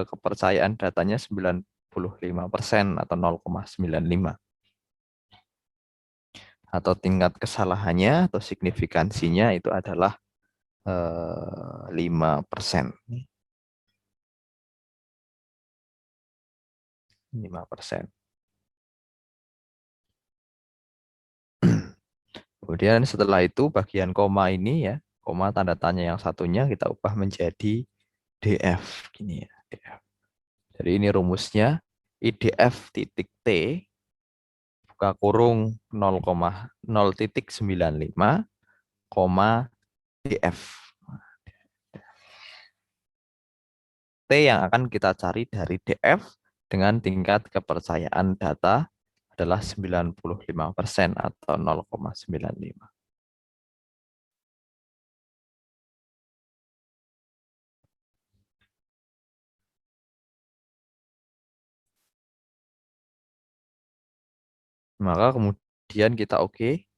A: kepercayaan datanya 95% atau 0,95. Atau tingkat kesalahannya atau signifikansinya itu adalah 5%. 5%. Kemudian setelah itu bagian koma ini ya, koma tanda tanya yang satunya kita ubah menjadi DF gini ya, DF. Jadi ini rumusnya IDF titik T buka kurung 0,0,95 koma DF. T yang akan kita cari dari DF dengan tingkat kepercayaan data adalah 95% atau 0,95. Maka kemudian kita oke.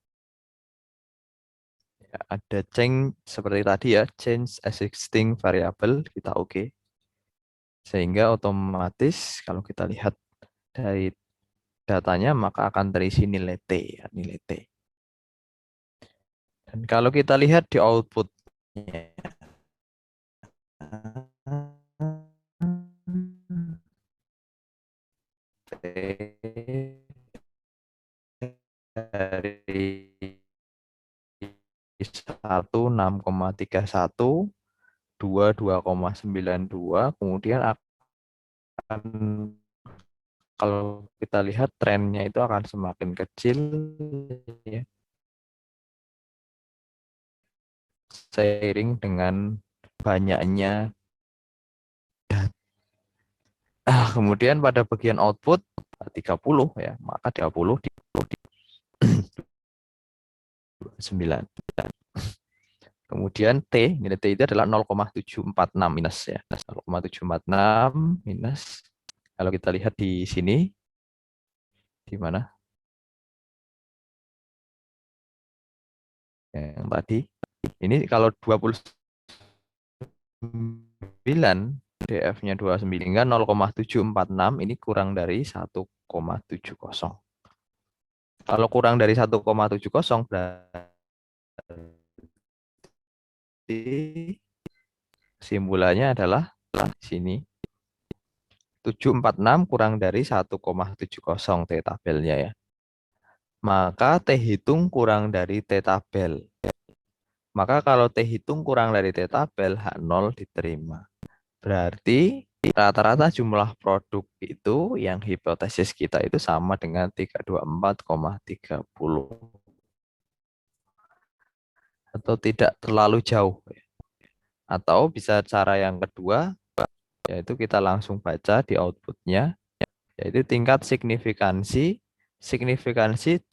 A: Ya, ada change seperti tadi ya, change existing variable, kita oke. Sehingga otomatis kalau kita lihat dari datanya maka akan terisi nilai T ya, nilai T. Dan kalau kita lihat di outputnya dari 16,31, 2,92, kemudian akan kalau kita lihat trennya itu akan semakin kecil ya, seiring dengan banyaknya. Kemudian pada bagian output 30 ya, maka 30 di 9. Kemudian T, nilai T itu adalah 0,746 minus ya. 0,746 minus. Kalau kita lihat di sini, di mana? Yang tadi. Ini kalau 29, DF-nya 29, hingga 0,746 ini kurang dari 1,70. Kalau kurang dari 1,70 berarti kesimpulannya adalah di sini 746 kurang dari 1,70 T tabelnya ya. Maka T hitung kurang dari T tabel. Maka kalau T hitung kurang dari T tabel, H0 diterima. Berarti rata-rata jumlah produk itu yang hipotesis kita itu sama dengan 324,30. Atau tidak terlalu jauh. Atau bisa cara yang kedua, yaitu kita langsung baca di outputnya, yaitu tingkat signifikansi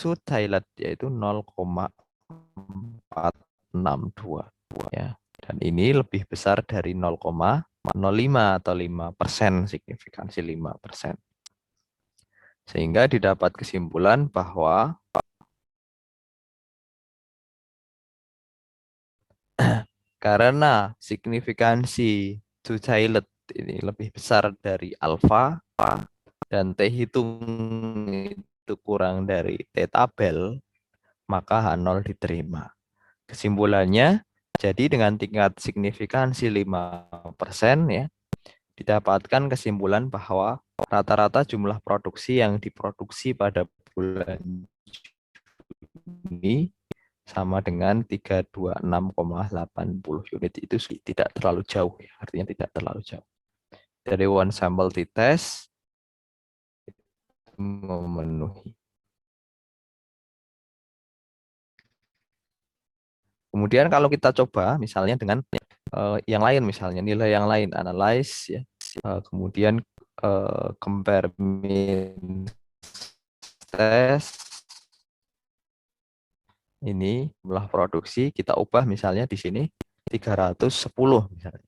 A: to Thailand, yaitu 0,462 ya. Dan ini lebih besar dari 0,05 atau 5%, signifikansi 5%. Sehingga didapat kesimpulan bahwa karena signifikansi to Thailand ini lebih besar dari alfa, dan T hitung itu kurang dari T tabel, maka H0 diterima. Kesimpulannya, jadi dengan tingkat signifikansi 5% ya, didapatkan kesimpulan bahwa rata-rata jumlah produksi yang diproduksi pada bulan Juni sama dengan 326,80 unit. Itu tidak terlalu jauh ya, artinya tidak terlalu jauh. Dari one sample t-test memenuhi. Kemudian kalau kita coba misalnya dengan yang lain, misalnya nilai yang lain, analyze ya, kemudian compare mean test, ini jumlah produksi kita ubah misalnya di sini 310 misalnya.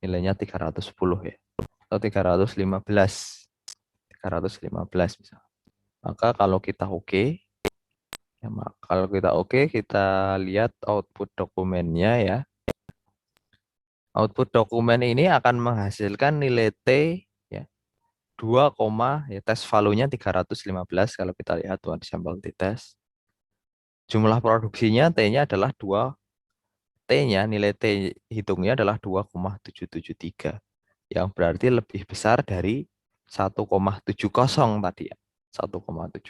A: Nilainya 310 ya. Atau 315. 315 misalnya. Maka kalau kita oke, ya, kalau kita oke, kita lihat output dokumennya ya. Output dokumen ini akan menghasilkan nilai T ya 2, ya tes value-nya 315 kalau kita lihat one sample t-test. Jumlah produksinya T-nya adalah 2, T-nya nilai T hitungnya adalah 2,773 yang berarti lebih besar dari 1,70 tadi ya. 1,70.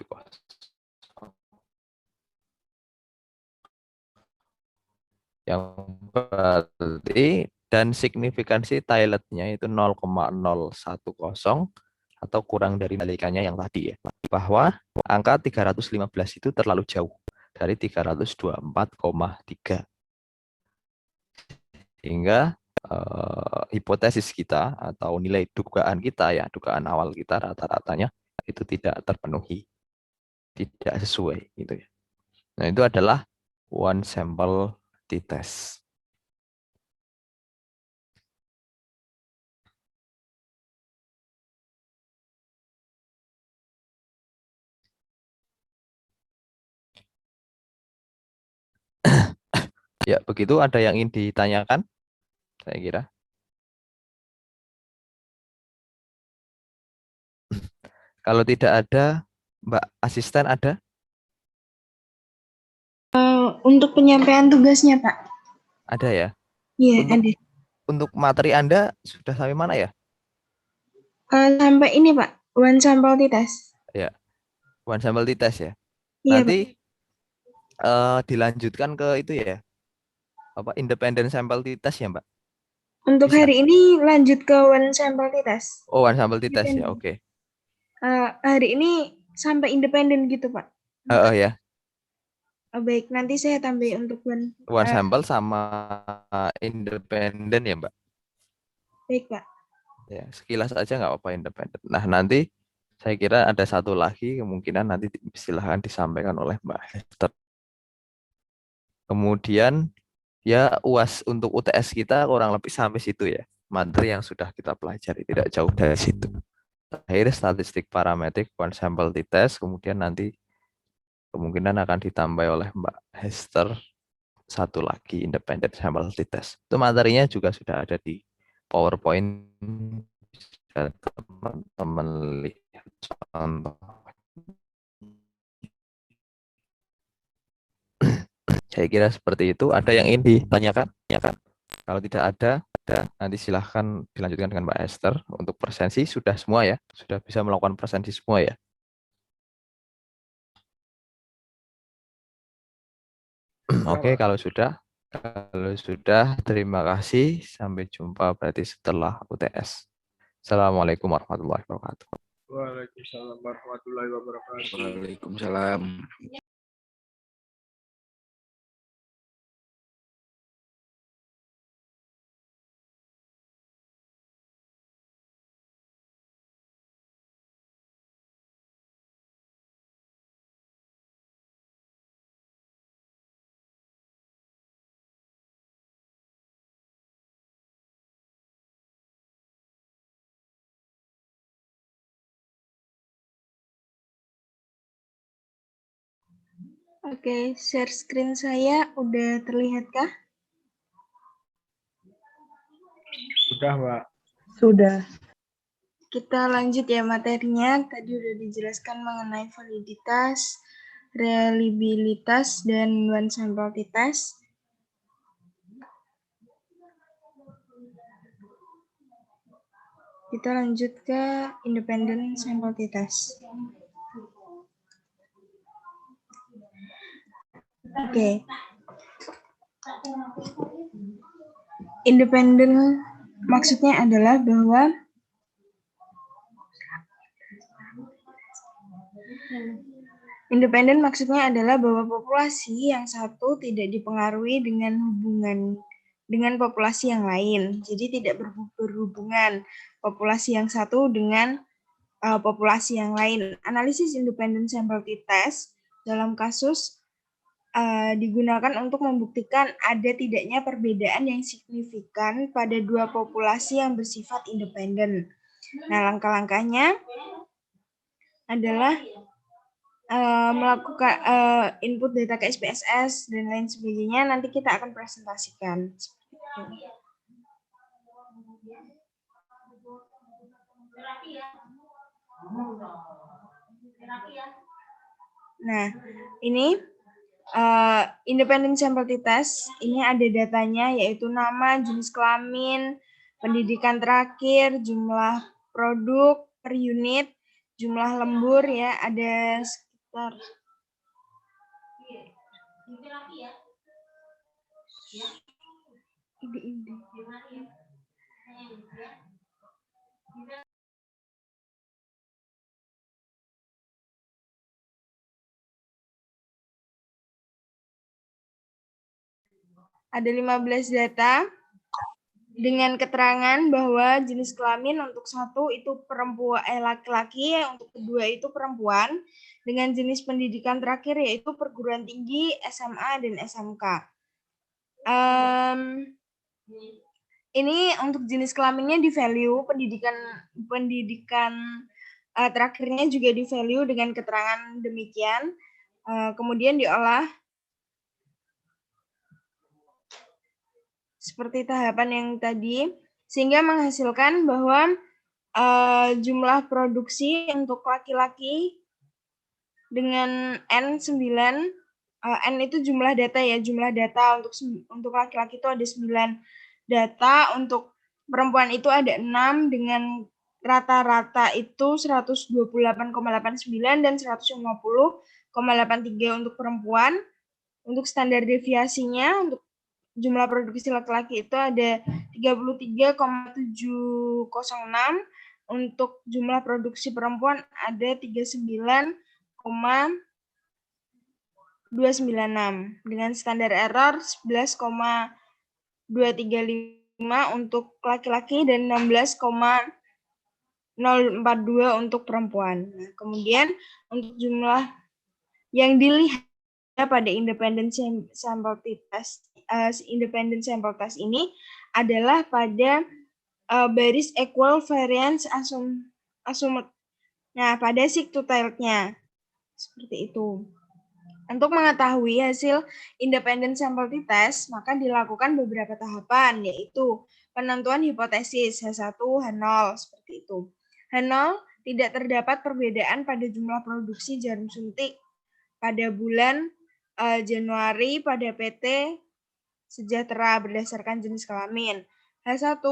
A: Yang berarti dan signifikansi Taillet-nya itu 0,010 atau kurang dari balikannya yang tadi ya. Bahwa angka 315 itu terlalu jauh dari 324,3. Sehingga hipotesis kita atau nilai dugaan kita ya, dugaan awal kita rata-ratanya itu tidak terpenuhi, tidak sesuai gitu ya. Nah, itu adalah one sample t-test. Ya, begitu ada yang ingin ditanyakan, saya kira. Kalau tidak ada, Mbak Asisten ada?
B: Untuk penyampaian tugasnya, Pak.
A: Ada ya?
B: Iya,
A: Untuk
B: ada.
A: untuk materi Anda sudah sampai mana ya?
B: Sampai ini, Pak. One sample t-test.
A: Ya, one sample t-test ya.
B: Iya, Pak.
A: Nanti dilanjutkan ke itu ya, apa independent sample t-test ya, Mbak?
B: Untuk
A: Bisa?
B: hari ini lanjut ke one sample t-test.
A: Oh, one sample t-test ya,
B: Independen.
A: oke.
B: Hari ini sampai independen gitu, Pak.
A: Oh ya,
B: Baik, nanti saya tambah untuk one.
A: one sample sama independen ya, Mbak?
B: Baik, Pak.
A: Ya, sekilas aja nggak apa-apa independen. Nah, nanti saya kira ada satu lagi kemungkinan nanti silahkan disampaikan oleh Mbak Hester. Kemudian ya UAS untuk UTS kita kurang lebih sampai situ ya. Materi yang sudah kita pelajari tidak jauh dari situ. Terakhir statistik parametrik one sample t-test, kemudian nanti kemungkinan akan ditambah oleh Mbak Hester satu lagi independent sample t-test. Itu materinya juga sudah ada di PowerPoint. Teman-teman lihat contoh. Saya kira seperti itu. Ada yang ingin ditanyakan? Ya kan? Kalau tidak ada, nanti silahkan dilanjutkan dengan Mbak Esther. Untuk presensi sudah semua ya? Sudah bisa melakukan presensi semua ya? Oke, kalau sudah, terima kasih. Sampai jumpa berarti setelah UTS. Assalamualaikum warahmatullahi wabarakatuh.
C: Waalaikumsalam warahmatullahi wabarakatuh.
D: Waalaikumsalam.
B: Oke, share screen saya udah terlihatkah?
C: Sudah, Mbak.
B: Sudah. Kita lanjut ya materinya. Tadi udah dijelaskan mengenai validitas, reliabilitas, dan one sample t-test. Kita lanjut ke independent sample t-test. Oke. Independent maksudnya adalah bahwa populasi yang satu tidak dipengaruhi dengan populasi yang lain. Jadi tidak berhubungan populasi yang satu dengan populasi yang lain. Analisis independent sample t-test dalam kasus digunakan untuk membuktikan ada tidaknya perbedaan yang signifikan pada dua populasi yang bersifat independen. Nah, langkah-langkahnya adalah melakukan input data ke SPSS dan lain sebagainya. Nanti kita akan presentasikan. Nah, ini independent sample t-test. Ini ada datanya, yaitu nama, jenis kelamin, pendidikan terakhir, jumlah produk per unit, jumlah lembur ya, ada sekitar ada 15 data dengan keterangan bahwa jenis kelamin untuk satu itu perempuan laki-laki, untuk kedua itu perempuan, dengan jenis pendidikan terakhir yaitu perguruan tinggi, SMA dan SMK. Ini untuk jenis kelaminnya di value, pendidikan terakhirnya juga di value dengan keterangan demikian. Kemudian diolah seperti tahapan yang tadi, sehingga menghasilkan bahwa jumlah produksi untuk laki-laki dengan N9, N itu jumlah data ya, jumlah data untuk laki-laki itu ada 9 data, untuk perempuan itu ada 6 dengan rata-rata itu 128,89 dan 150,83 untuk perempuan. Untuk standar deviasinya untuk jumlah produksi laki-laki itu ada 33,706, untuk jumlah produksi perempuan ada 39,296 dengan standar error 11,235 untuk laki-laki dan 16,042 untuk perempuan. Nah, kemudian untuk jumlah yang dilihat pada independent sample t-test ini adalah pada baris equal variance assumed. Nah, pada seek to tilde-nya seperti itu. Untuk mengetahui hasil independent sample t-test, maka dilakukan beberapa tahapan, yaitu penentuan hipotesis H1, H0 seperti itu. H0 tidak terdapat perbedaan pada jumlah produksi jarum suntik pada bulan Januari pada PT Sejahtera berdasarkan jenis kelamin. H1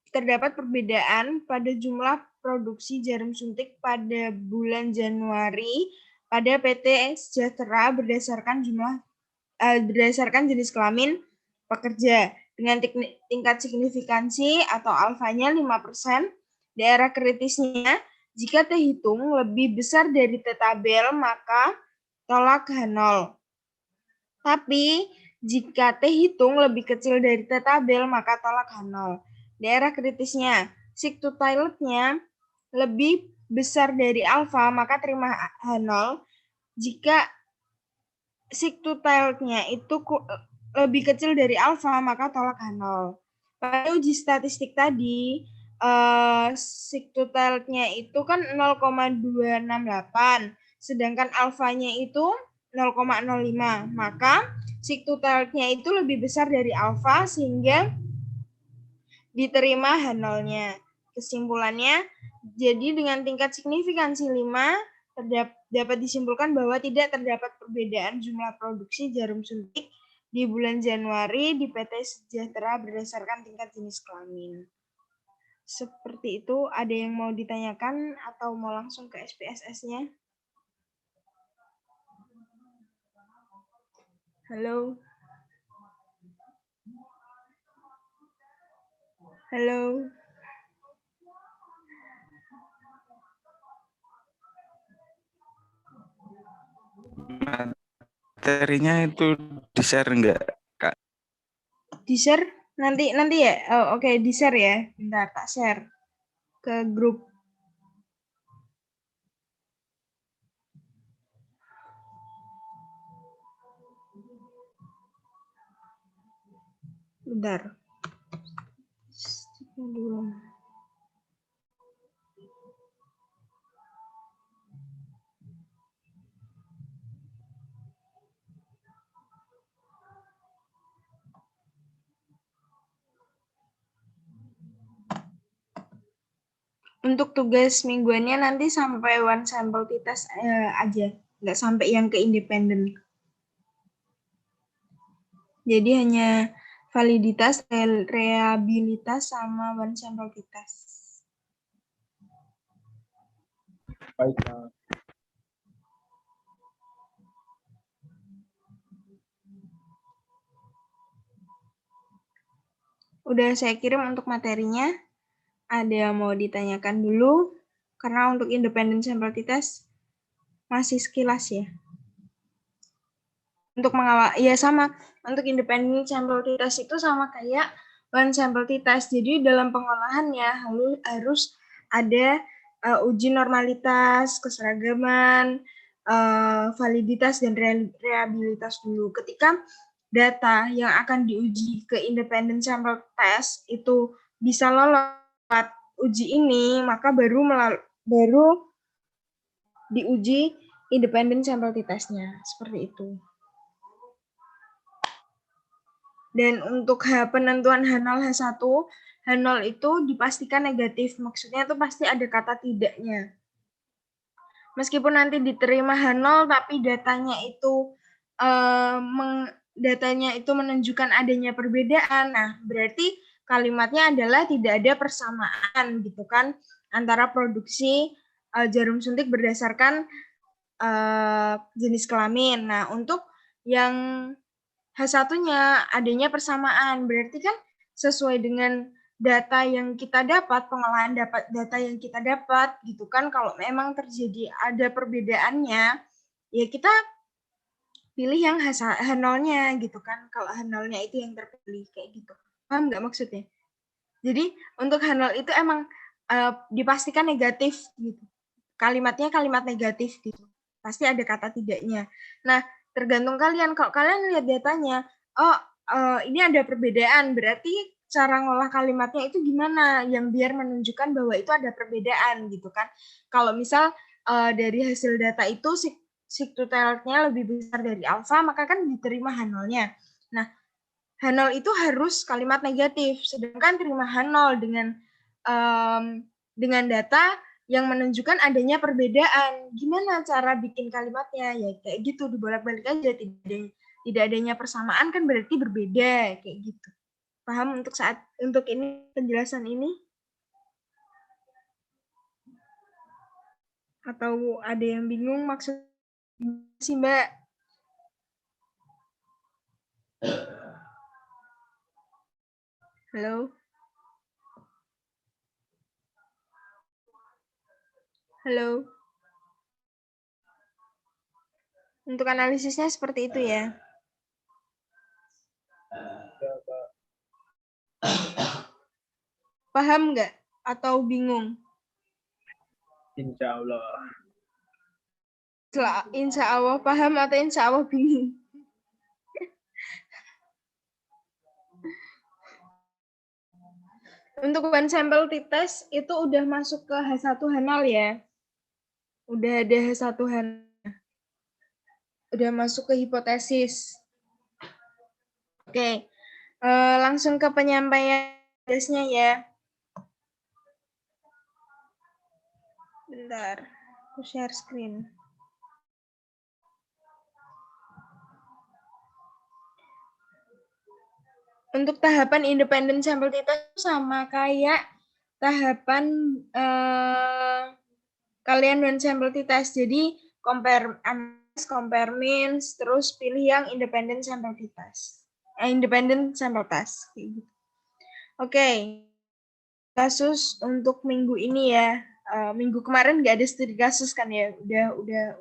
B: terdapat perbedaan pada jumlah produksi jarum suntik pada bulan Januari pada PT Sejahtera berdasarkan jenis kelamin pekerja dengan tingkat signifikansi atau alfanya 5%. Daerah kritisnya, jika T hitung lebih besar dari T tabel, maka tolak H0. Tapi jika T hitung lebih kecil dari T tabel, maka tolak H0. Daerah kritisnya, seek to tilde-nya lebih besar dari alfa, maka terima H0. Jika seek to tilde-nya itu lebih kecil dari alfa, maka tolak H0. Pada uji statistik tadi, seek to tilde-nya itu kan 0,268, sedangkan alfanya itu 0,05. Maka seek to tilde-nya itu lebih besar dari alfa sehingga diterima H0-nya. Kesimpulannya, jadi dengan tingkat signifikansi 5, dapat disimpulkan bahwa tidak terdapat perbedaan jumlah produksi jarum suntik di bulan Januari di PT Sejahtera berdasarkan tingkat jenis kelamin. Seperti itu, ada yang mau ditanyakan atau mau langsung ke SPSS-nya? Halo? Halo?
D: Materinya itu di-share enggak, Kak?
B: Di-share? Nanti ya? Oh, oke, di-share ya. Bentar, tak share ke grup. Bentar. Dulu. Untuk tugas mingguannya nanti sampai one sample test aja, nggak sampai yang ke independen. Jadi hanya validitas, reliabilitas, sama one sample test.
C: Baik, Kak.
B: Udah saya kirim untuk materinya. Ada yang mau ditanyakan dulu? Karena untuk independent sample test masih sekilas ya. Untuk mengawal, ya sama. Untuk independent sample test itu sama kayak one sample test. Jadi dalam pengolahannya harus ada uji normalitas, keseragaman, validitas, dan reliabilitas dulu. Ketika data yang akan diuji ke independent sample test itu bisa lolos uji ini, maka baru diuji independent sample testnya. Seperti itu. Dan untuk penentuan H0, H1, H0 itu dipastikan negatif. Maksudnya itu pasti ada kata tidaknya. Meskipun nanti diterima H0, tapi datanya itu menunjukkan adanya perbedaan. Nah, berarti kalimatnya adalah tidak ada persamaan gitu kan antara produksi jarum suntik berdasarkan jenis kelamin. Nah, untuk yang H1-nya adanya persamaan, berarti kan sesuai dengan data yang kita dapat, pengolahan data yang kita dapat, gitu kan, kalau memang terjadi ada perbedaannya, ya kita pilih yang H0-nya, gitu kan, kalau H0-nya itu yang terpilih, kayak gitu. Paham nggak maksudnya? Jadi, untuk H0 itu emang dipastikan negatif, gitu. Kalimatnya kalimat negatif, gitu. Pasti ada kata tidaknya. Nah, tergantung kalian. Kalau kalian lihat datanya, ini ada perbedaan, berarti cara ngolah kalimatnya itu gimana yang biar menunjukkan bahwa itu ada perbedaan gitu kan. Kalau misal dari hasil data itu sigtutelnya lebih besar dari alfa, maka kan diterima H0-nya. Nah, H0 itu harus kalimat negatif, sedangkan terima H0 dengan data yang menunjukkan adanya perbedaan. Gimana cara bikin kalimatnya? Ya kayak gitu, dibolak-balik aja. Tidak adanya persamaan kan berarti berbeda, kayak gitu. Paham untuk ini penjelasan ini? Atau ada yang bingung maksud sih, Mbak? Halo? Halo? Untuk analisisnya seperti itu ya. Paham nggak? Atau bingung?
C: Insya Allah.
B: Insya Allah paham atau insya Allah bingung? Untuk one sample test itu udah masuk ke H1 H0 ya. Udah ada H1 H0. Udah masuk ke hipotesis. Oke. Langsung ke penyampaian tesnya ya. Bentar, aku share screen. Untuk tahapan independen sampel tita sama kayak tahapan kalian dan sampel titas. Jadi compare means, terus pilih yang independen sampel titas. Independen sampel task. Oke. Kasus untuk minggu ini ya. Minggu kemarin nggak ada studi kasus kan ya. Udah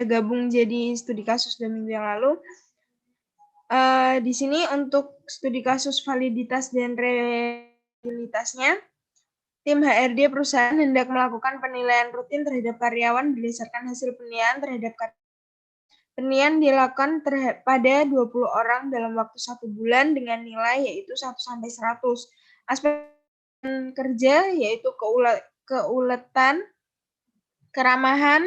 B: gabung jadi studi kasus 2 minggu yang lalu. Di sini untuk studi kasus validitas dan reliabilitasnya, tim HRD perusahaan hendak melakukan penilaian rutin terhadap karyawan berdasarkan hasil penilaian terhadap penilaian dilakukan pada 20 orang dalam waktu 1 bulan dengan nilai yaitu 1-100. Aspek kerja yaitu keuletan, keramahan,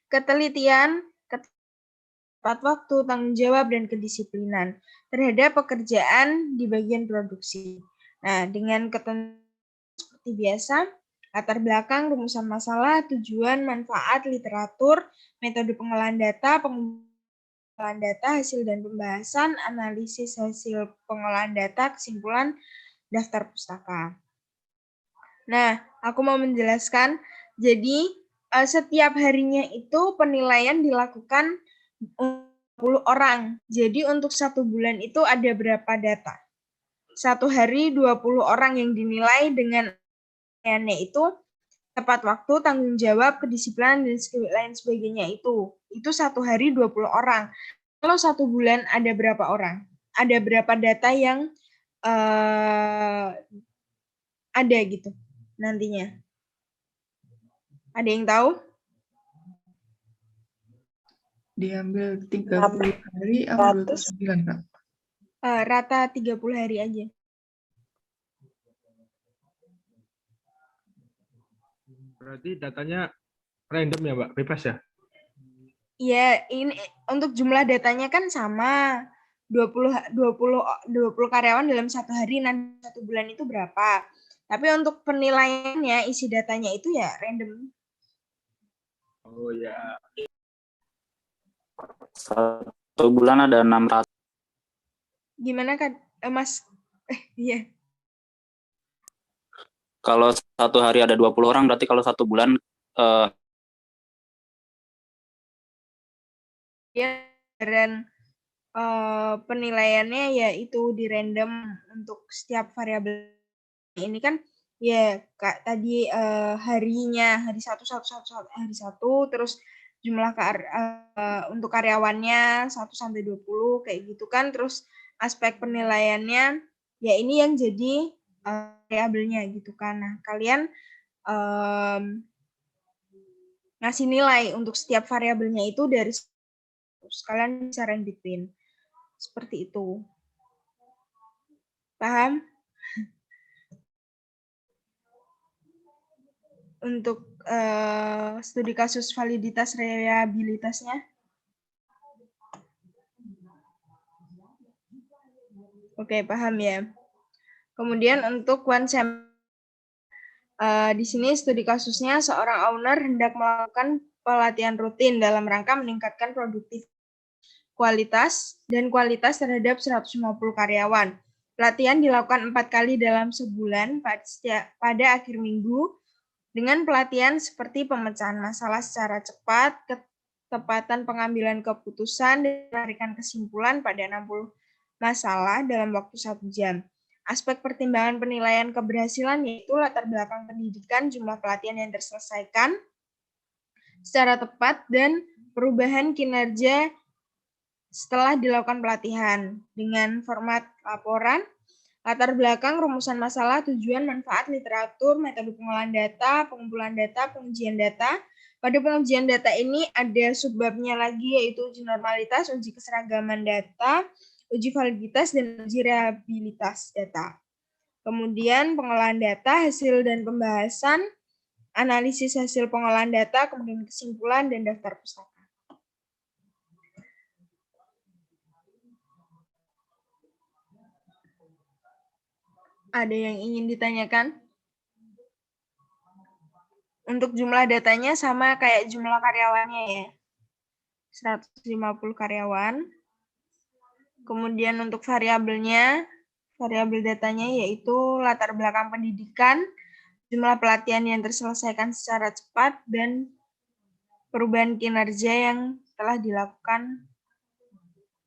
B: ketelitian, tepat waktu, tanggung jawab, dan kedisiplinan terhadap pekerjaan di bagian produksi. Nah, dengan ketentuan seperti biasa, latar belakang, rumusan masalah, tujuan, manfaat, literatur, metode pengolahan data, pengolahan data, hasil dan pembahasan, analisis hasil pengolahan data, kesimpulan, daftar pustaka. Nah, aku mau menjelaskan, jadi setiap harinya itu penilaian dilakukan 20 orang. Jadi untuk 1 bulan itu ada berapa data? 1 hari 20 orang yang dinilai dengan nilainya itu tepat waktu, tanggung jawab, kedisiplinan, dan lain sebagainya itu. Itu 1 hari 20 orang. Kalau 1 bulan ada berapa orang? Ada berapa data yang ada gitu nantinya? Ada yang tahu?
E: Diambil 30 hari atau 29, Kak?
B: Rata 30 hari aja.
C: Berarti datanya random ya, Mbak? Bebas ya?
B: Iya, ini untuk jumlah datanya kan sama. 20 karyawan dalam 1 hari, nanti 1 bulan itu berapa. Tapi untuk penilaiannya, isi datanya itu ya random.
C: Oh ya.
F: 1 bulan ada 600.
B: Gimana kan, Mas? Iya.
F: Kalau 1 hari ada 20 orang, berarti kalau 1 bulan
B: dan penilaiannya ya itu di random untuk setiap variabel. Ini kan ya Kak, tadi harinya hari 1 hari 1, terus jumlah untuk karyawannya 1-20 kayak gitu kan, terus aspek penilaiannya ya ini yang jadi variabelnya gitu kan. Nah, kalian ngasih nilai untuk setiap variabelnya itu dari kalian bisa rank between. Seperti itu. Paham? Untuk studi kasus validitas reliabilitasnya. Oke, paham ya. Kemudian untuk one sample, di sini studi kasusnya seorang owner hendak melakukan pelatihan rutin dalam rangka meningkatkan produktivitas, kualitas terhadap 150 karyawan. Pelatihan dilakukan 4 kali dalam sebulan pada akhir minggu dengan pelatihan seperti pemecahan masalah secara cepat, ketepatan pengambilan keputusan, dan penarikan kesimpulan pada 60 masalah dalam waktu 1 jam. Aspek pertimbangan penilaian keberhasilan yaitu latar belakang pendidikan, jumlah pelatihan yang terselesaikan secara tepat, dan perubahan kinerja setelah dilakukan pelatihan dengan format laporan, latar belakang, rumusan masalah, tujuan, manfaat, literatur, metode pengolahan data, pengumpulan data, pengujian data. Pada pengujian data ini ada subbabnya lagi yaitu uji normalitas, uji keseragaman data, uji validitas, dan uji reliabilitas data. Kemudian pengolahan data, hasil dan pembahasan, analisis hasil pengolahan data, kemudian kesimpulan, dan daftar pustaka. Ada yang ingin ditanyakan? Untuk jumlah datanya sama kayak jumlah karyawannya ya. 150 karyawan. Kemudian untuk variabelnya, variabel datanya yaitu latar belakang pendidikan, jumlah pelatihan yang terselesaikan secara cepat, dan perubahan kinerja yang telah dilakukan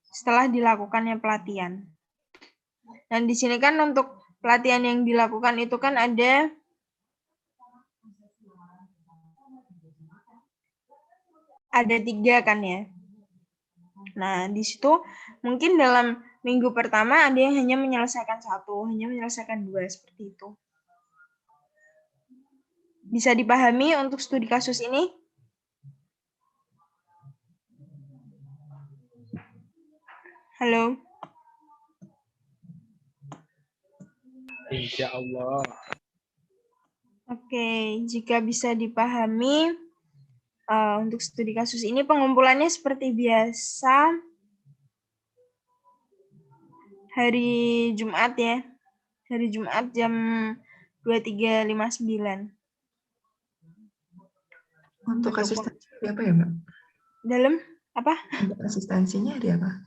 B: setelah dilakukannya pelatihan. Dan di sini kan untuk pelatihan yang dilakukan itu kan ada tiga kan ya. Nah, di situ mungkin dalam minggu pertama ada yang hanya menyelesaikan satu, hanya menyelesaikan dua, seperti itu. Bisa dipahami untuk studi kasus ini? Halo?
C: Insya Allah.
B: Oke, jika bisa dipahami, untuk studi kasus ini pengumpulannya seperti biasa hari Jumat ya. Hari Jumat jam 23.59.
E: Untuk asistensi hari apa ya, Mbak?
B: Dalam apa?
E: Untuk asistensinya hari apa?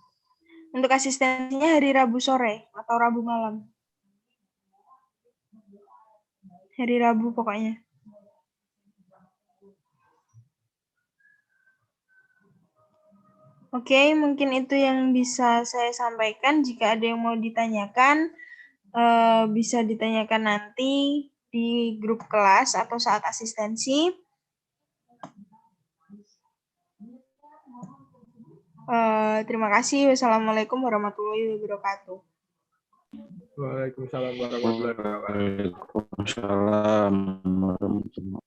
B: Untuk asistensinya hari Rabu sore atau Rabu malam. Hari Rabu pokoknya. Oke, mungkin itu yang bisa saya sampaikan. Jika ada yang mau ditanyakan, bisa ditanyakan nanti di grup kelas atau saat asistensi. Terima kasih. Wassalamualaikum warahmatullahi wabarakatuh.
C: Waalaikumsalam warahmatullahi wabarakatuh.
D: Waalaikumsalam warahmatullahi.